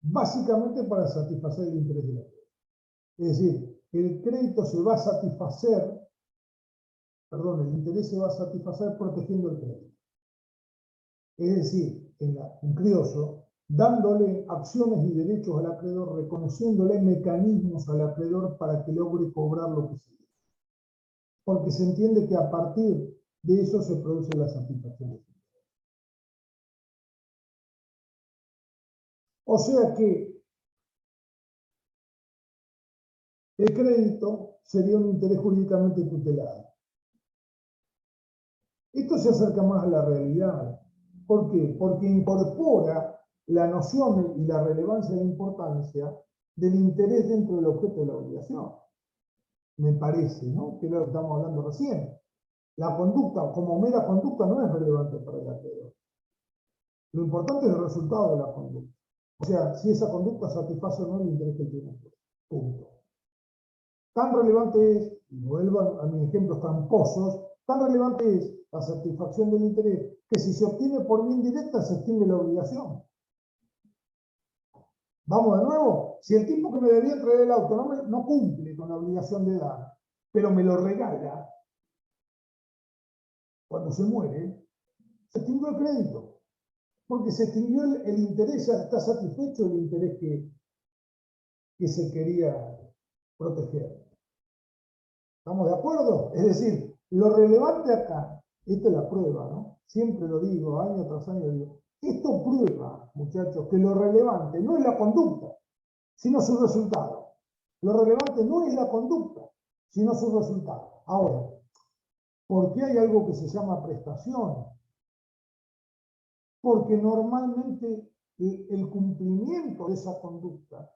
básicamente para satisfacer el interés del acreedor. Es decir, el crédito se va a satisfacer, el interés se va a satisfacer protegiendo el crédito. Es decir, en criollo, dándole acciones y derechos al acreedor, reconociéndole mecanismos al acreedor para que logre cobrar lo que se debe. Porque se entiende que a partir de eso se produce la satisfacción. O sea que el crédito sería un interés jurídicamente tutelado. Esto se acerca más a la realidad. ¿Por qué? Porque incorpora la noción y la relevancia de la importancia del interés dentro del objeto de la obligación. Me parece, ¿no?, que es lo que estamos hablando recién. La conducta, como mera conducta, no es relevante para el acreedor. Lo importante es el resultado de la conducta. O sea, si esa conducta satisface o no el interés que tiene. Punto. Tan relevante es, y vuelvo a mis ejemplos tramposos, tan relevante es la satisfacción del interés, que si se obtiene por vía indirecta se extingue la obligación. Vamos de nuevo. Si el tipo que me debía traer el auto no cumple con la obligación de dar, pero me lo regala, cuando se muere, se extinguió el crédito. Porque se extinguió el interés, ya está satisfecho el interés que se quería proteger. ¿Estamos de acuerdo? Es decir, lo relevante acá, esta es la prueba, ¿no? Siempre lo digo, año tras año digo, esto prueba, muchachos, que lo relevante no es la conducta, sino su resultado. Lo relevante no es la conducta, sino su resultado. Ahora, ¿por qué hay algo que se llama prestación? Porque normalmente el cumplimiento de esa conducta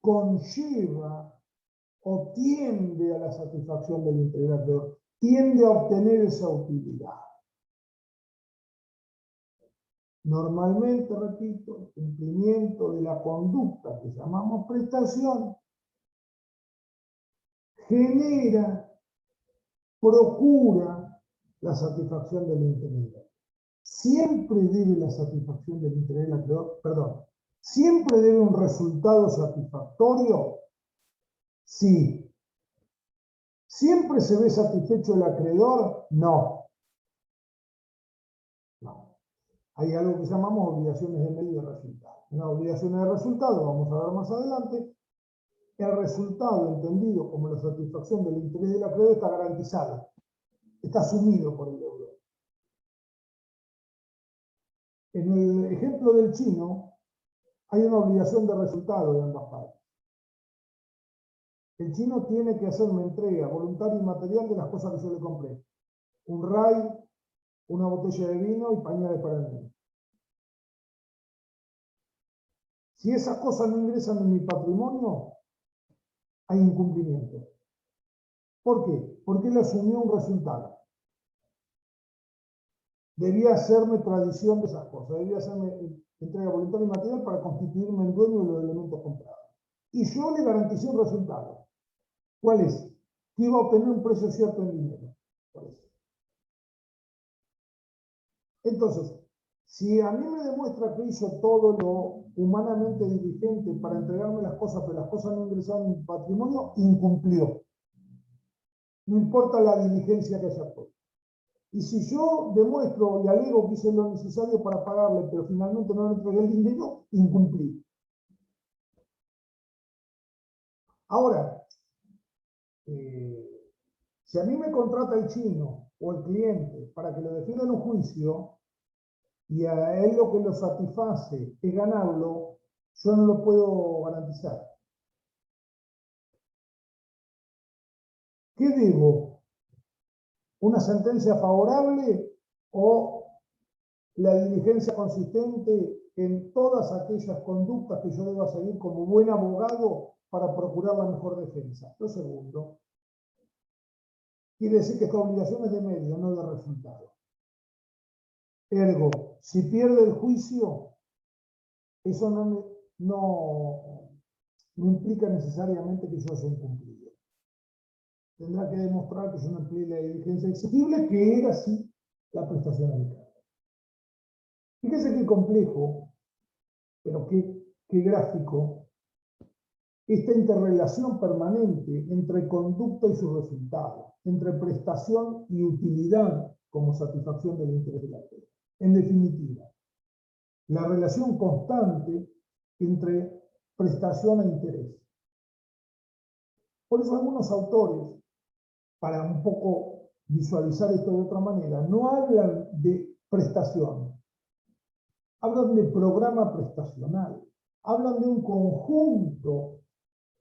conlleva o tiende a la satisfacción del interés del acreedor, tiende a obtener esa utilidad. Normalmente, repito, el cumplimiento de la conducta que llamamos prestación genera, procura la satisfacción del interés. Siempre debe la satisfacción del interés del acreedor, perdón, siempre debe un resultado satisfactorio. Sí. ¿Siempre se ve satisfecho el acreedor? No. No. Hay algo que llamamos obligaciones de medida de resultado. En las obligaciones de resultado, vamos a ver más adelante, el resultado entendido como la satisfacción del interés del acreedor está garantizado, está asumido por el deudor. En el ejemplo del chino, hay una obligación de resultado de ambas partes. El chino tiene que hacerme entrega voluntaria y material de las cosas que yo le compré. Un ray, una botella de vino y pañales para el niño. Si esas cosas no ingresan en mi patrimonio, hay incumplimiento. ¿Por qué? Porque él asumió un resultado. Debía hacerme tradición de esas cosas, debía hacerme entrega voluntaria y material para constituirme en dueño de los elementos comprados. Y yo le garanticé un resultado. ¿Cuál es? Que iba a obtener un precio cierto en dinero. ¿Cuál es? Entonces, si a mí me demuestra que hizo todo lo humanamente diligente para entregarme las cosas, pero las cosas no ingresaron en mi patrimonio, incumplió. No importa la diligencia que haya puesto. Y si yo demuestro y alego que hice lo necesario para pagarle, pero finalmente no le entregué el dinero, incumplí. Ahora, si a mí me contrata el chino o el cliente para que lo defienda en un juicio, y a él lo que lo satisface es ganarlo, yo no lo puedo garantizar. ¿Qué debo? ¿Una sentencia favorable o la diligencia consistente en todas aquellas conductas que yo deba seguir como buen abogado para procurar la mejor defensa? Lo segundo. Quiere decir que esta obligación es de medio, no de resultado. Ergo, si pierde el juicio, eso no implica necesariamente que yo haya incumplido. Tendrá que demostrar que yo no empleé la diligencia exigible, que era así la prestación a mi cargo. Fíjese qué complejo, pero qué gráfico, esta interrelación permanente entre conducta y su resultado, entre prestación y utilidad como satisfacción del interés del acreedor. En definitiva, la relación constante entre prestación e interés. Por eso algunos autores, para un poco visualizar esto de otra manera, no hablan de prestación, hablan de programa prestacional, hablan de un conjunto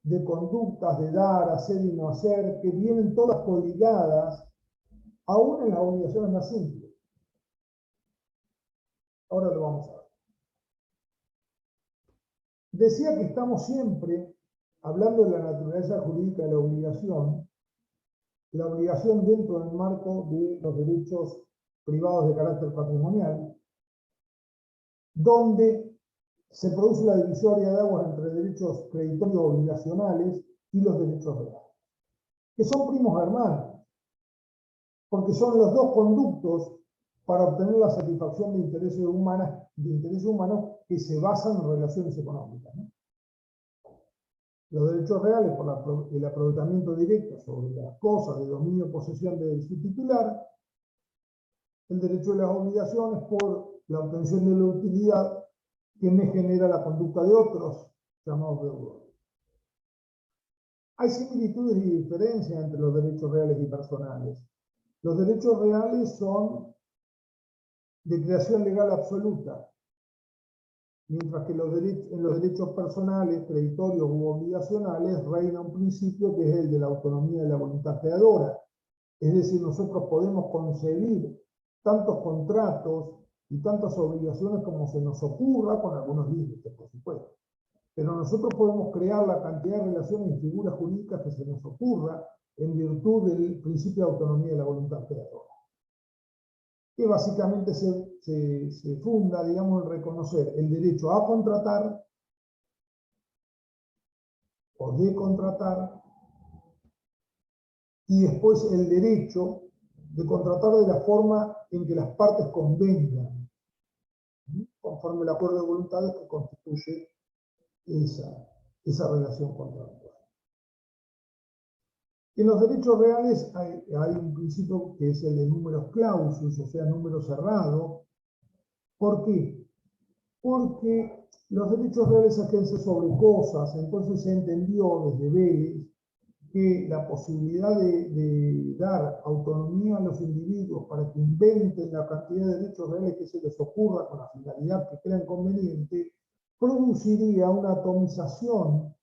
de conductas de dar, hacer y no hacer, que vienen todas coligadas, aún en las obligaciones más simples. Ahora lo vamos a ver. Decía que estamos siempre hablando de la naturaleza jurídica de la obligación dentro del marco de los derechos privados de carácter patrimonial, donde se produce la divisoria de aguas entre derechos creditorios obligacionales y los derechos reales, que son primos hermanos, porque son los dos conductos para obtener la satisfacción de intereses humanos que se basan en relaciones económicas, ¿no? Los derechos reales por el aprovechamiento directo sobre las cosas de dominio o posesión de su titular, el derecho de las obligaciones por la obtención de la utilidad que me genera la conducta de otros, llamados deudores. Hay similitudes y diferencias entre los derechos reales y personales. Los derechos reales son de creación legal absoluta. mientras que en los derechos personales, creditorios u obligacionales reina un principio que es el de la autonomía de la voluntad creadora. Es decir, nosotros podemos concebir tantos contratos y tantas obligaciones como se nos ocurra, con algunos límites, por supuesto. Pero nosotros podemos crear la cantidad de relaciones y figuras jurídicas que se nos ocurra en virtud del principio de autonomía de la voluntad creadora, que básicamente se funda, digamos, en reconocer el derecho a contratar o de contratar, y después el derecho de contratar de la forma en que las partes convengan, conforme el acuerdo de voluntades que constituye esa relación contractual. En los derechos reales hay un principio que es el de números clausus, o sea, número cerrado. ¿Por qué? Porque los derechos reales agencian sobre cosas, entonces se entendió desde Vélez que la posibilidad de dar autonomía a los individuos para que inventen la cantidad de derechos reales que se les ocurra con la finalidad que crean conveniente, produciría una atomización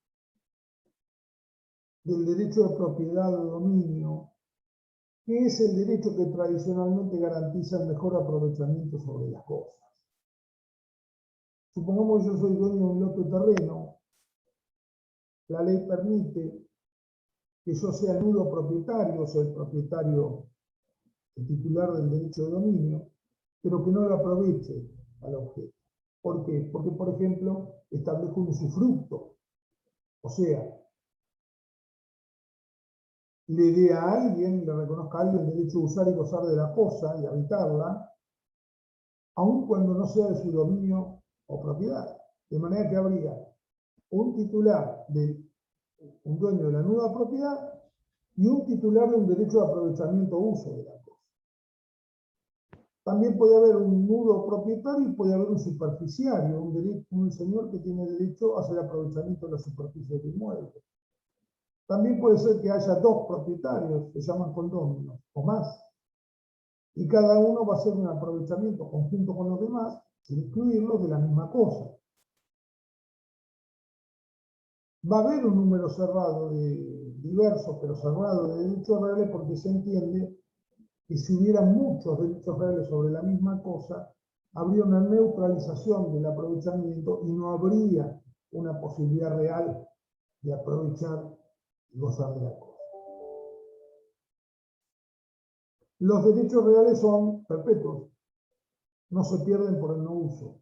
del derecho de propiedad o dominio, que es el derecho que tradicionalmente garantiza el mejor aprovechamiento sobre las cosas. Supongamos que yo soy dueño de un lote de terreno, la ley permite que yo sea el nudo propietario, o sea, el propietario, el titular del derecho de dominio, pero que no lo aproveche al objeto. ¿Por qué? Porque, por ejemplo, establezco un usufructo, o sea, le dé a alguien, le reconozca a alguien el derecho de usar y gozar de la cosa y habitarla, aun cuando no sea de su dominio o propiedad. De manera que habría un titular de un dueño de la nueva propiedad y un titular de un derecho de aprovechamiento o uso de la cosa. También puede haber un nudo propietario y puede haber un superficiario, un señor que tiene derecho a hacer aprovechamiento de la superficie del inmueble. También puede ser que haya dos propietarios, se llaman condóminos, o más, y cada uno va a hacer un aprovechamiento conjunto con los demás, sin excluirlos de la misma cosa. Va a haber un número cerrado diverso, pero cerrado de derechos reales, porque se entiende que si hubiera muchos derechos reales sobre la misma cosa, habría una neutralización del aprovechamiento y no habría una posibilidad real de aprovechar y gozar de la cosa. Los derechos reales son perpetuos, no se pierden por el no uso.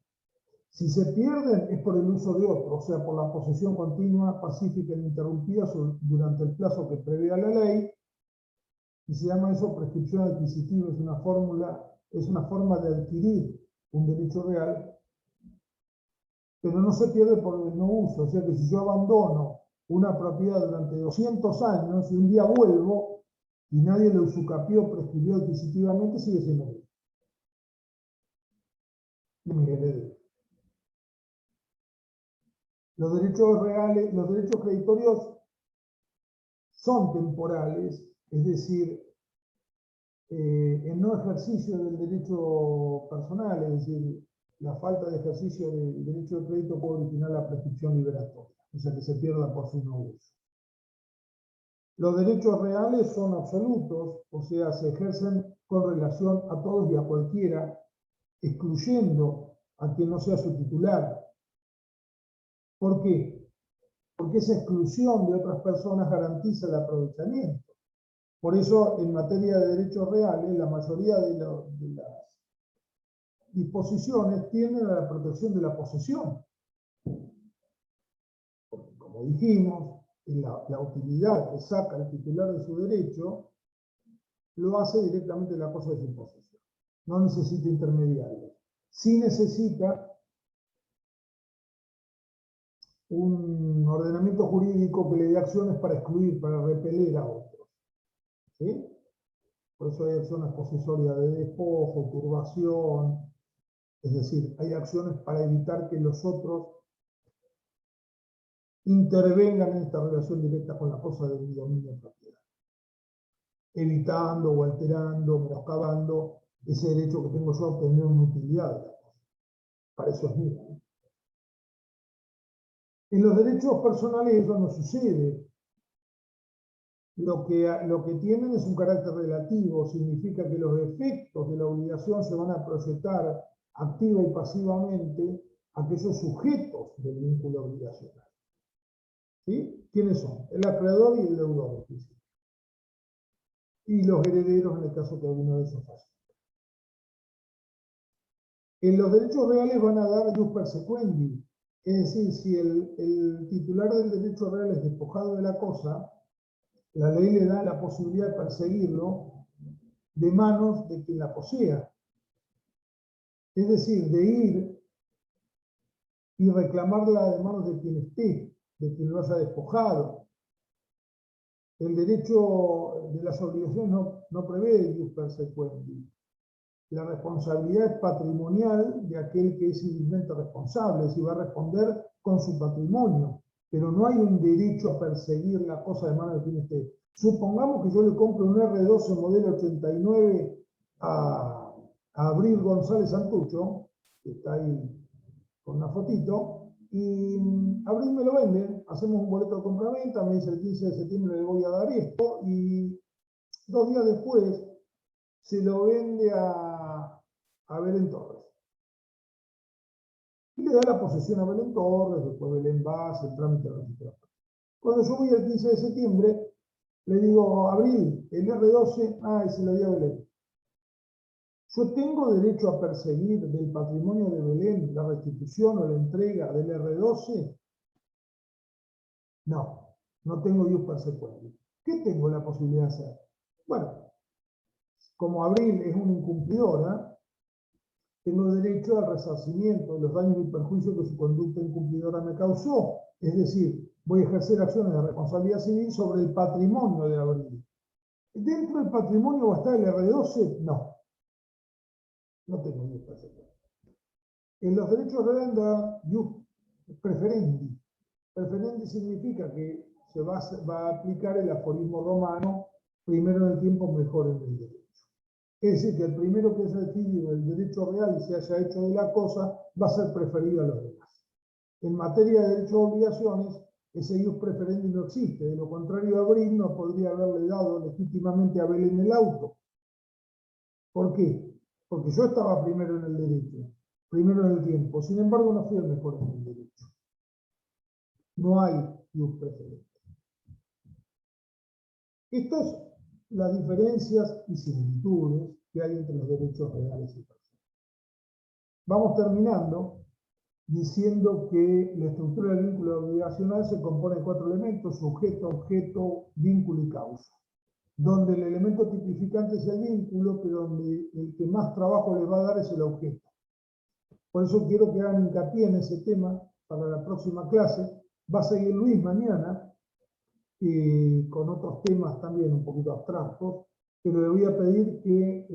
Si se pierden es por el uso de otro, o sea, por la posesión continua, pacífica e ininterrumpida durante el plazo que prevea la ley, y se llama eso prescripción adquisitiva, es una forma de adquirir un derecho real, pero no se pierde por el no uso, o sea que si yo abandono una propiedad durante 200 años y un día vuelvo y nadie lo usucapió, prescribió adquisitivamente, sigue siendo mío. Y mi heredero. Los derechos reales, los derechos creditorios son temporales, es decir, el no ejercicio del derecho personal, es decir, la falta de ejercicio del derecho de crédito puede originar la prescripción liberatoria, o sea que se pierda por su no uso. Los derechos reales son absolutos, o sea, se ejercen con relación a todos y a cualquiera, excluyendo a quien no sea su titular. ¿Por qué? Porque esa exclusión de otras personas garantiza el aprovechamiento. Por eso, en materia de derechos reales, la mayoría de las disposiciones tienden a la protección de la posesión. Porque, como dijimos, la utilidad que saca el titular de su derecho lo hace directamente la cosa de su posesión. No necesita intermediarios. Sí necesita un ordenamiento jurídico que le dé acciones para excluir, para repeler a otros. ¿Sí? Por eso hay acciones posesorias de despojo, turbación, es decir, hay acciones para evitar que los otros intervengan en esta relación directa con la cosa del dominio de propiedad, evitando o alterando, menoscabando ese derecho que tengo yo a obtener una utilidad de la cosa. Para eso es mío. En los derechos personales eso no sucede. Lo que tienen es un carácter relativo, significa que los efectos de la obligación se van a proyectar activa y pasivamente a aquellos sujetos del vínculo obligacional. ¿Sí? ¿Quiénes son? El acreedor y el deudor. Y los herederos en el caso que alguno de esos fallezca. En los derechos reales van a dar jus persequendi, es decir, si el titular del derecho real es despojado de la cosa, la ley le da la posibilidad de perseguirlo de manos de quien la posea. Es decir, de ir y reclamarla de manos de quien esté, de quien lo haya despojado. El derecho de las obligaciones no prevé jus persequendi. La responsabilidad es patrimonial de aquel que es civilmente responsable, es decir, va a responder con su patrimonio, pero no hay un derecho a perseguir la cosa de manos de quien esté. Supongamos que yo le compro un R12 modelo 89 a Abril González Santucho, que está ahí con una fotito, y Abril me lo vende, hacemos un boleto de compraventa, me dice el 15 de septiembre le voy a dar esto, y 2 días después se lo vende a Belén Torres. Y le da la posesión a Belén Torres, después Belén va, hace el trámite registral. Cuando yo voy el 15 de septiembre, le digo, Abril, el R12, y se lo dio a Belén. ¿Yo tengo derecho a perseguir del patrimonio de Belén la restitución o la entrega del R12? No, no tengo jus persequendi. ¿Qué tengo la posibilidad de hacer? Bueno, como Abril es una incumplidora, tengo derecho al resarcimiento de los daños y perjuicios que su conducta incumplidora me causó. Es decir, voy a ejercer acciones de responsabilidad civil sobre el patrimonio de Abril. ¿Dentro del patrimonio va a estar el R12? No. No tengo jus persequendi. En los derechos reales da jus preferendi. Preferendi significa que se va a aplicar el aforismo romano, primero en el tiempo, mejor en el derecho. Es decir, que el primero que haya adquirido el derecho real y se haya hecho de la cosa va a ser preferido a los demás. En materia de derechos de obligaciones, ese jus preferendi no existe. De lo contrario, Abril no podría haberle dado legítimamente a Belén el auto. ¿Por qué? Porque yo estaba primero en el derecho, primero en el tiempo. Sin embargo, no fui el mejor en el derecho. No hay jus preferendi. Estas son las diferencias y similitudes que hay entre los derechos reales y personales. Vamos terminando diciendo que la estructura del vínculo obligacional se compone de 4 elementos: sujeto, objeto, vínculo y causa. Donde el elemento tipificante es el vínculo, pero donde el que más trabajo les va a dar es el objeto. Por eso quiero que hagan hincapié en ese tema para la próxima clase. Va a seguir Luis mañana, con otros temas también un poquito abstractos, pero le voy a pedir que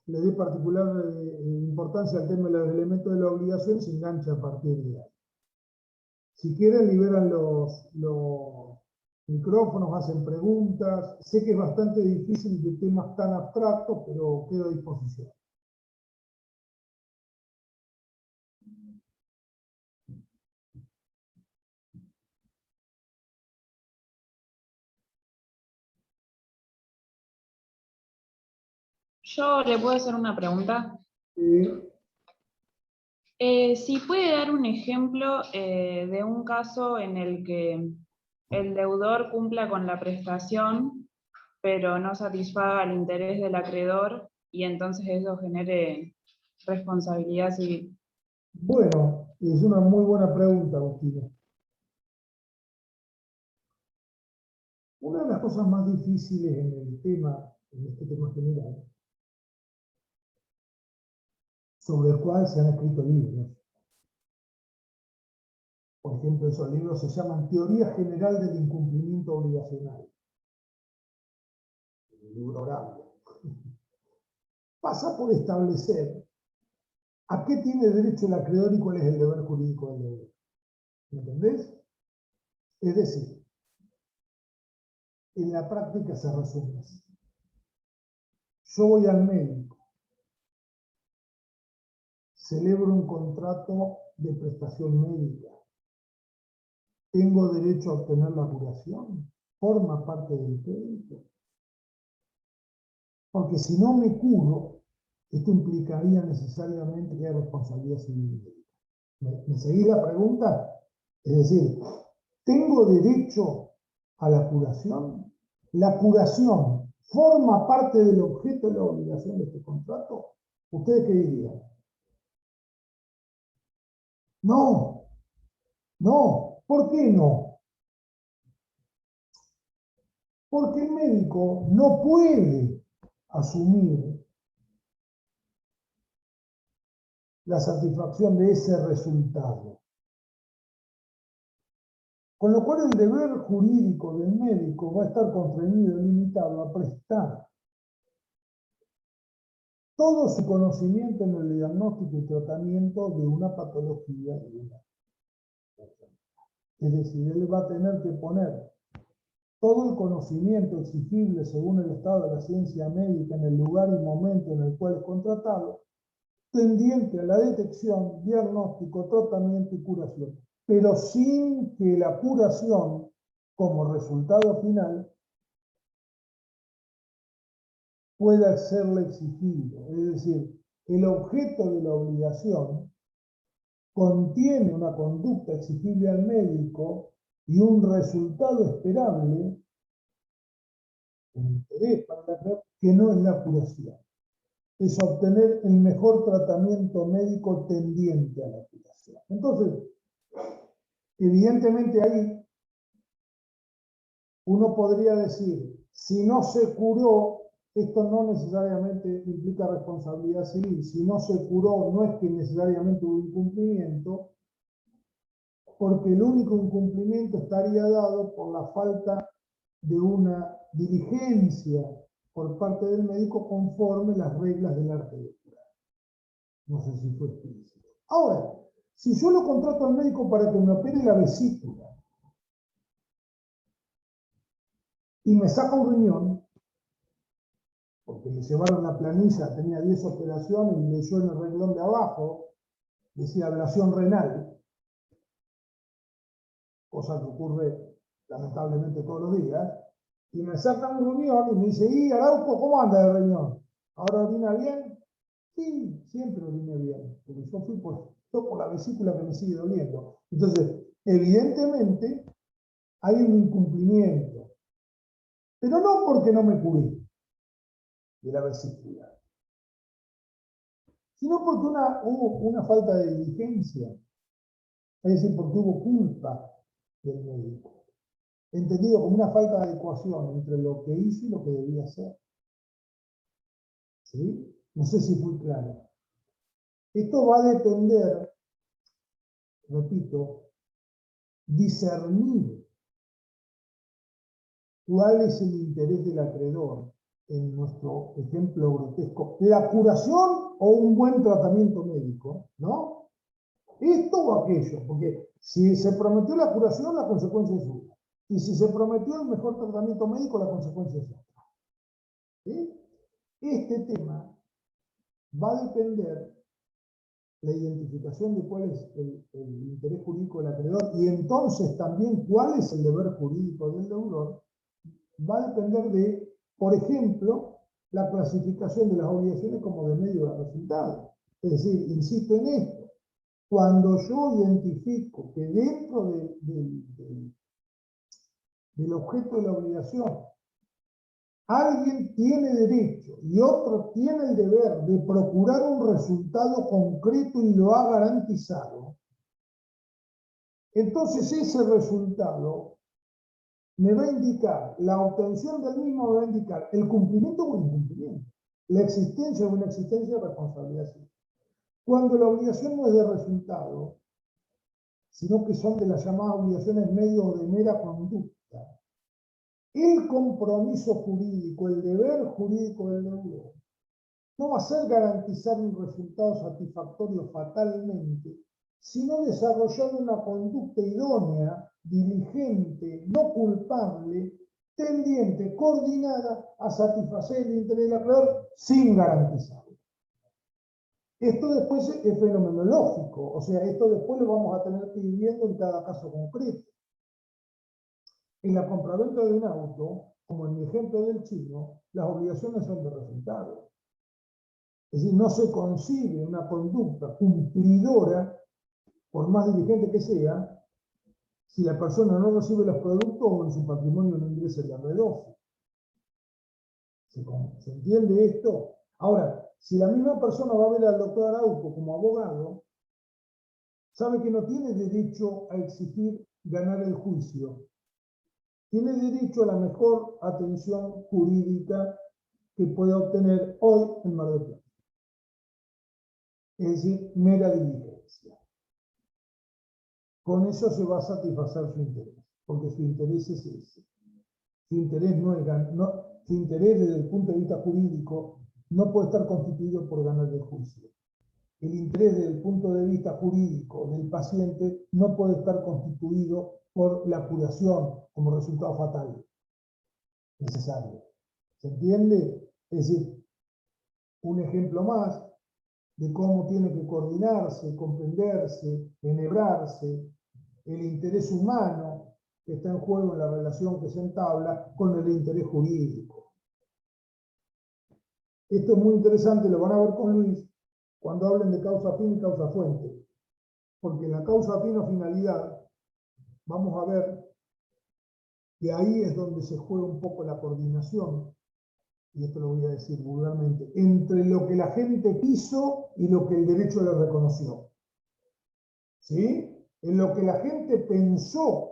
le dé particular importancia al tema de los elementos de la obligación y se engancha a partir de ahí. Si quieren, liberan los micrófonos, hacen preguntas. Sé que es bastante difícil de temas tan abstractos, pero quedo a disposición. Yo le puedo hacer una pregunta. Si puede dar un ejemplo de un caso en el que el deudor cumpla con la prestación, pero no satisfaga el interés del acreedor y entonces eso genere responsabilidad civil. Bueno, es una muy buena pregunta, Agustina. Una de las cosas más difíciles en el tema, en este tema general, sobre el cual se han escrito libros. Por ejemplo, esos libros se llaman Teoría General del Incumplimiento Obligacional. El libro grande. Pasa por establecer a qué tiene derecho el acreedor y cuál es el deber jurídico del deudor. ¿Me entendés? Es decir, en la práctica se resume así. Yo voy al médico. celebro un contrato de prestación médica, ¿tengo derecho a obtener la curación? ¿Forma parte del crédito? Porque si no me curo, esto implicaría necesariamente que haya responsabilidad civil. ¿Me seguís la pregunta? Es decir, ¿tengo derecho a la curación? ¿La curación forma parte del objeto de la obligación de este contrato? ¿Ustedes qué dirían? No, no. ¿Por qué no? Porque el médico no puede asumir la satisfacción de ese resultado. Con lo cual el deber jurídico del médico va a estar constreñido y limitado a prestar todo su conocimiento en el diagnóstico y tratamiento de una patología. Es decir, él va a tener que poner todo el conocimiento exigible según el estado de la ciencia médica en el lugar y momento en el cual es contratado, tendiente a la detección, diagnóstico, tratamiento y curación, pero sin que la curación, como resultado final, pueda serle exigido. Es decir, el objeto de la obligación contiene una conducta exigible al médico y un resultado esperable, un interés para la curación, que no es la curación. Es obtener el mejor tratamiento médico tendiente a la curación. Entonces, evidentemente ahí uno podría decir, si no se curó, esto no necesariamente implica responsabilidad civil. Si no se curó, no es que necesariamente hubo incumplimiento, porque el único incumplimiento estaría dado por la falta de una diligencia por parte del médico conforme las reglas del arte de curar. No sé si fue explícito. Ahora, si yo lo contrato al médico para que me opere la vesícula y me saca un riñón, porque le llevaron la planilla, tenía 10 operaciones y leyó en el renglón de abajo, decía ablación renal, cosa que ocurre lamentablemente todos los días, y me saca un riñón y me dice, ¿y Arauco, cómo anda el riñón? ¿Ahora orina bien? Sí, siempre orina bien, porque yo fui por la vesícula que me sigue doliendo. Entonces, evidentemente, hay un incumplimiento, pero no porque no me curé de la vesícula, sino porque hubo una falta de diligencia, es decir, porque hubo culpa del médico, entendido como una falta de adecuación entre lo que hizo y lo que debía hacer. ¿Sí? No sé si fui claro. Esto va a depender, repito, discernir cuál es el interés del acreedor en nuestro ejemplo grotesco, la curación o un buen tratamiento médico, ¿no? Esto o aquello, porque si se prometió la curación, la consecuencia es una. Y si se prometió el mejor tratamiento médico, la consecuencia es otra. ¿Sí? Este tema va a depender la identificación de cuál es el interés jurídico del acreedor y entonces también cuál es el deber jurídico del deudor, va a depender de, por ejemplo, la clasificación de las obligaciones como de medio de resultado. Es decir, insisto en esto, cuando yo identifico que dentro del objeto de la obligación alguien tiene derecho y otro tiene el deber de procurar un resultado concreto y lo ha garantizado, entonces ese resultado me va a indicar, la obtención del mismo me va a indicar el cumplimiento o el incumplimiento, la existencia o inexistencia de responsabilidad civil. Cuando la obligación no es de resultado, sino que son de las llamadas obligaciones medio de mera conducta, el compromiso jurídico, el deber jurídico del deudor, no va a ser garantizar un resultado satisfactorio fatalmente, sino desarrollar una conducta idónea, diligente, no culpable, tendiente, coordinada a satisfacer el interés del acreedor sin garantizarlo. Esto después es fenomenológico, o sea, esto después lo vamos a tener que ir viendo en cada caso concreto. En la compraventa de un auto, como en mi ejemplo del chino, las obligaciones son de resultado. Es decir, no se concibe una conducta cumplidora, por más diligente que sea, si la persona no recibe los productos o en su patrimonio no ingresa el R12. ¿Se entiende esto? Ahora, si la misma persona va a ver al doctor Araujo como abogado, sabe que no tiene derecho a exigir ganar el juicio. Tiene derecho a la mejor atención jurídica que pueda obtener hoy en Mar del Plata. Es decir, mera diligencia. Con eso se va a satisfacer su interés, porque su interés es ese. Su interés no es su interés desde el punto de vista jurídico no puede estar constituido por ganar el juicio. El interés desde el punto de vista jurídico del paciente no puede estar constituido por la curación como resultado fatal necesario. ¿Se entiende? Es decir, un ejemplo más de cómo tiene que coordinarse, comprenderse, enhebrarse el interés humano que está en juego en la relación que se entabla con el interés jurídico. Esto es muy interesante, lo van a ver con Luis cuando hablen de causa fin y causa fuente, porque en la causa fin o finalidad vamos a ver que ahí es donde se juega un poco la coordinación, y esto lo voy a decir vulgarmente, entre lo que la gente quiso y lo que el derecho le reconoció. ¿Sí? En lo que la gente pensó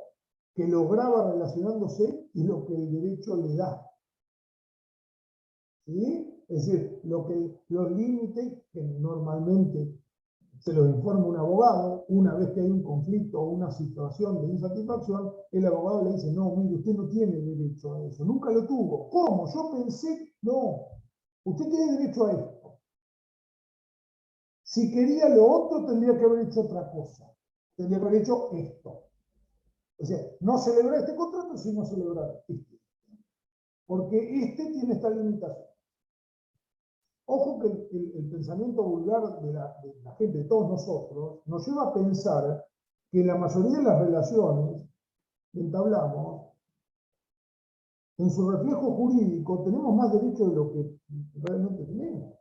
que lograba relacionándose y lo que el derecho le da. ¿Sí? Es decir, los límites que normalmente se los informa un abogado, una vez que hay un conflicto o una situación de insatisfacción, el abogado le dice, no, mire, usted no tiene derecho a eso, nunca lo tuvo. ¿Cómo? Yo pensé, no, usted tiene derecho a esto. Si quería lo otro, tendría que haber hecho otra cosa, tendría que haber hecho esto. O sea, no celebrar este contrato, sino celebrar este. Porque este tiene esta limitación. Ojo que el pensamiento vulgar de la gente, de todos nosotros, nos lleva a pensar que la mayoría de las relaciones que entablamos, en su reflejo jurídico, tenemos más derecho de lo que realmente tenemos.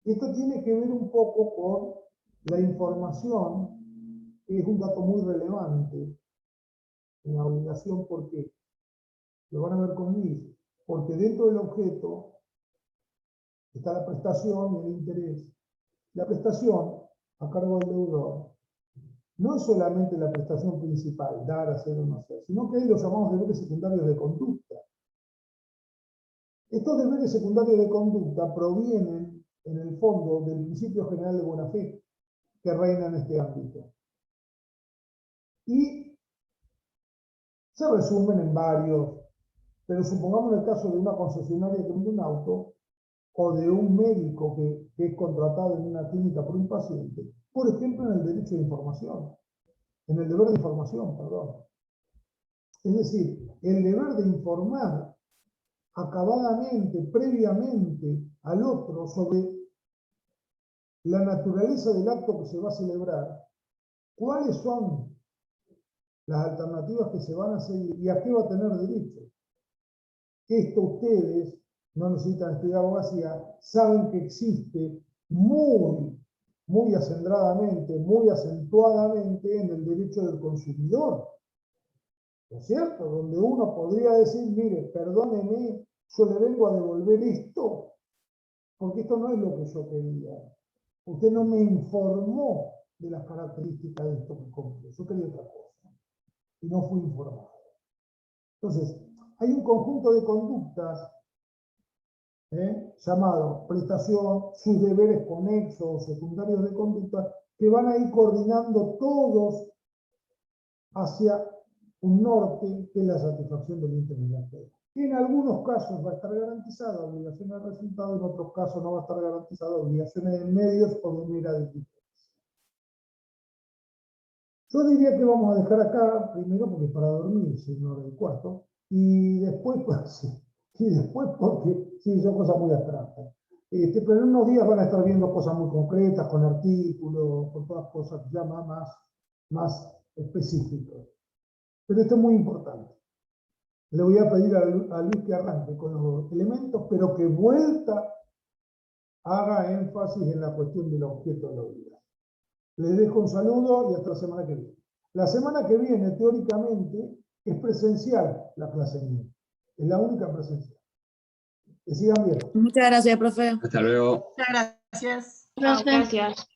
Esto tiene que ver un poco con la información, que es un dato muy relevante en la obligación, porque lo van a ver conmigo, porque dentro del objeto está la prestación y el interés. La prestación a cargo del deudor no es solamente la prestación principal, dar, hacer o no hacer, sino que ahí los llamamos deberes secundarios de conducta. Estos deberes secundarios de conducta provienen, en el fondo, del principio general de buena fe que reina en este ámbito. Y se resumen en varios, pero supongamos en el caso de una concesionaria que vende un auto, o de un médico que es contratado en una clínica por un paciente, por ejemplo, en el derecho de información, en el deber de información, perdón. Es decir, el deber de informar acabadamente, previamente al otro sobre la naturaleza del acto que se va a celebrar, cuáles son las alternativas que se van a seguir y a qué va a tener derecho. Esto ustedes no necesitan estudiar abogacía, saben que existe muy acendradamente, muy acentuadamente en el derecho del consumidor. ¿No es cierto? Donde uno podría decir, mire, perdóneme, yo le vengo a devolver esto, porque esto no es lo que yo quería. Usted no me informó de las características de esto que compré, yo quería otra cosa, y no fui informado. Entonces, hay un conjunto de conductas llamado prestación, sus deberes conexos, secundarios de conducta, que van a ir coordinando todos hacia un norte que es la satisfacción del interés de la fe. En algunos casos va a estar garantizada obligaciones de resultado, en otros casos no va a estar garantizada obligaciones de medios o de mera diligencia. Yo diría que vamos a dejar acá, primero porque para dormir, si no hora y cuarto, y después, pues, sí, y después porque, sí, son cosas muy abstractas. pero en unos días van a estar viendo cosas muy concretas, con artículos, con todas cosas ya más específicas. Pero esto es muy importante. Le voy a pedir a Luis que arranque con los elementos, pero que vuelta haga énfasis en la cuestión del objeto de la unidad. Les dejo un saludo y hasta la semana que viene. La semana que viene, teóricamente, es presencial la clase mía. Es la única presencial. Que sigan bien. Muchas gracias, profe. Hasta luego. Muchas gracias. Gracias.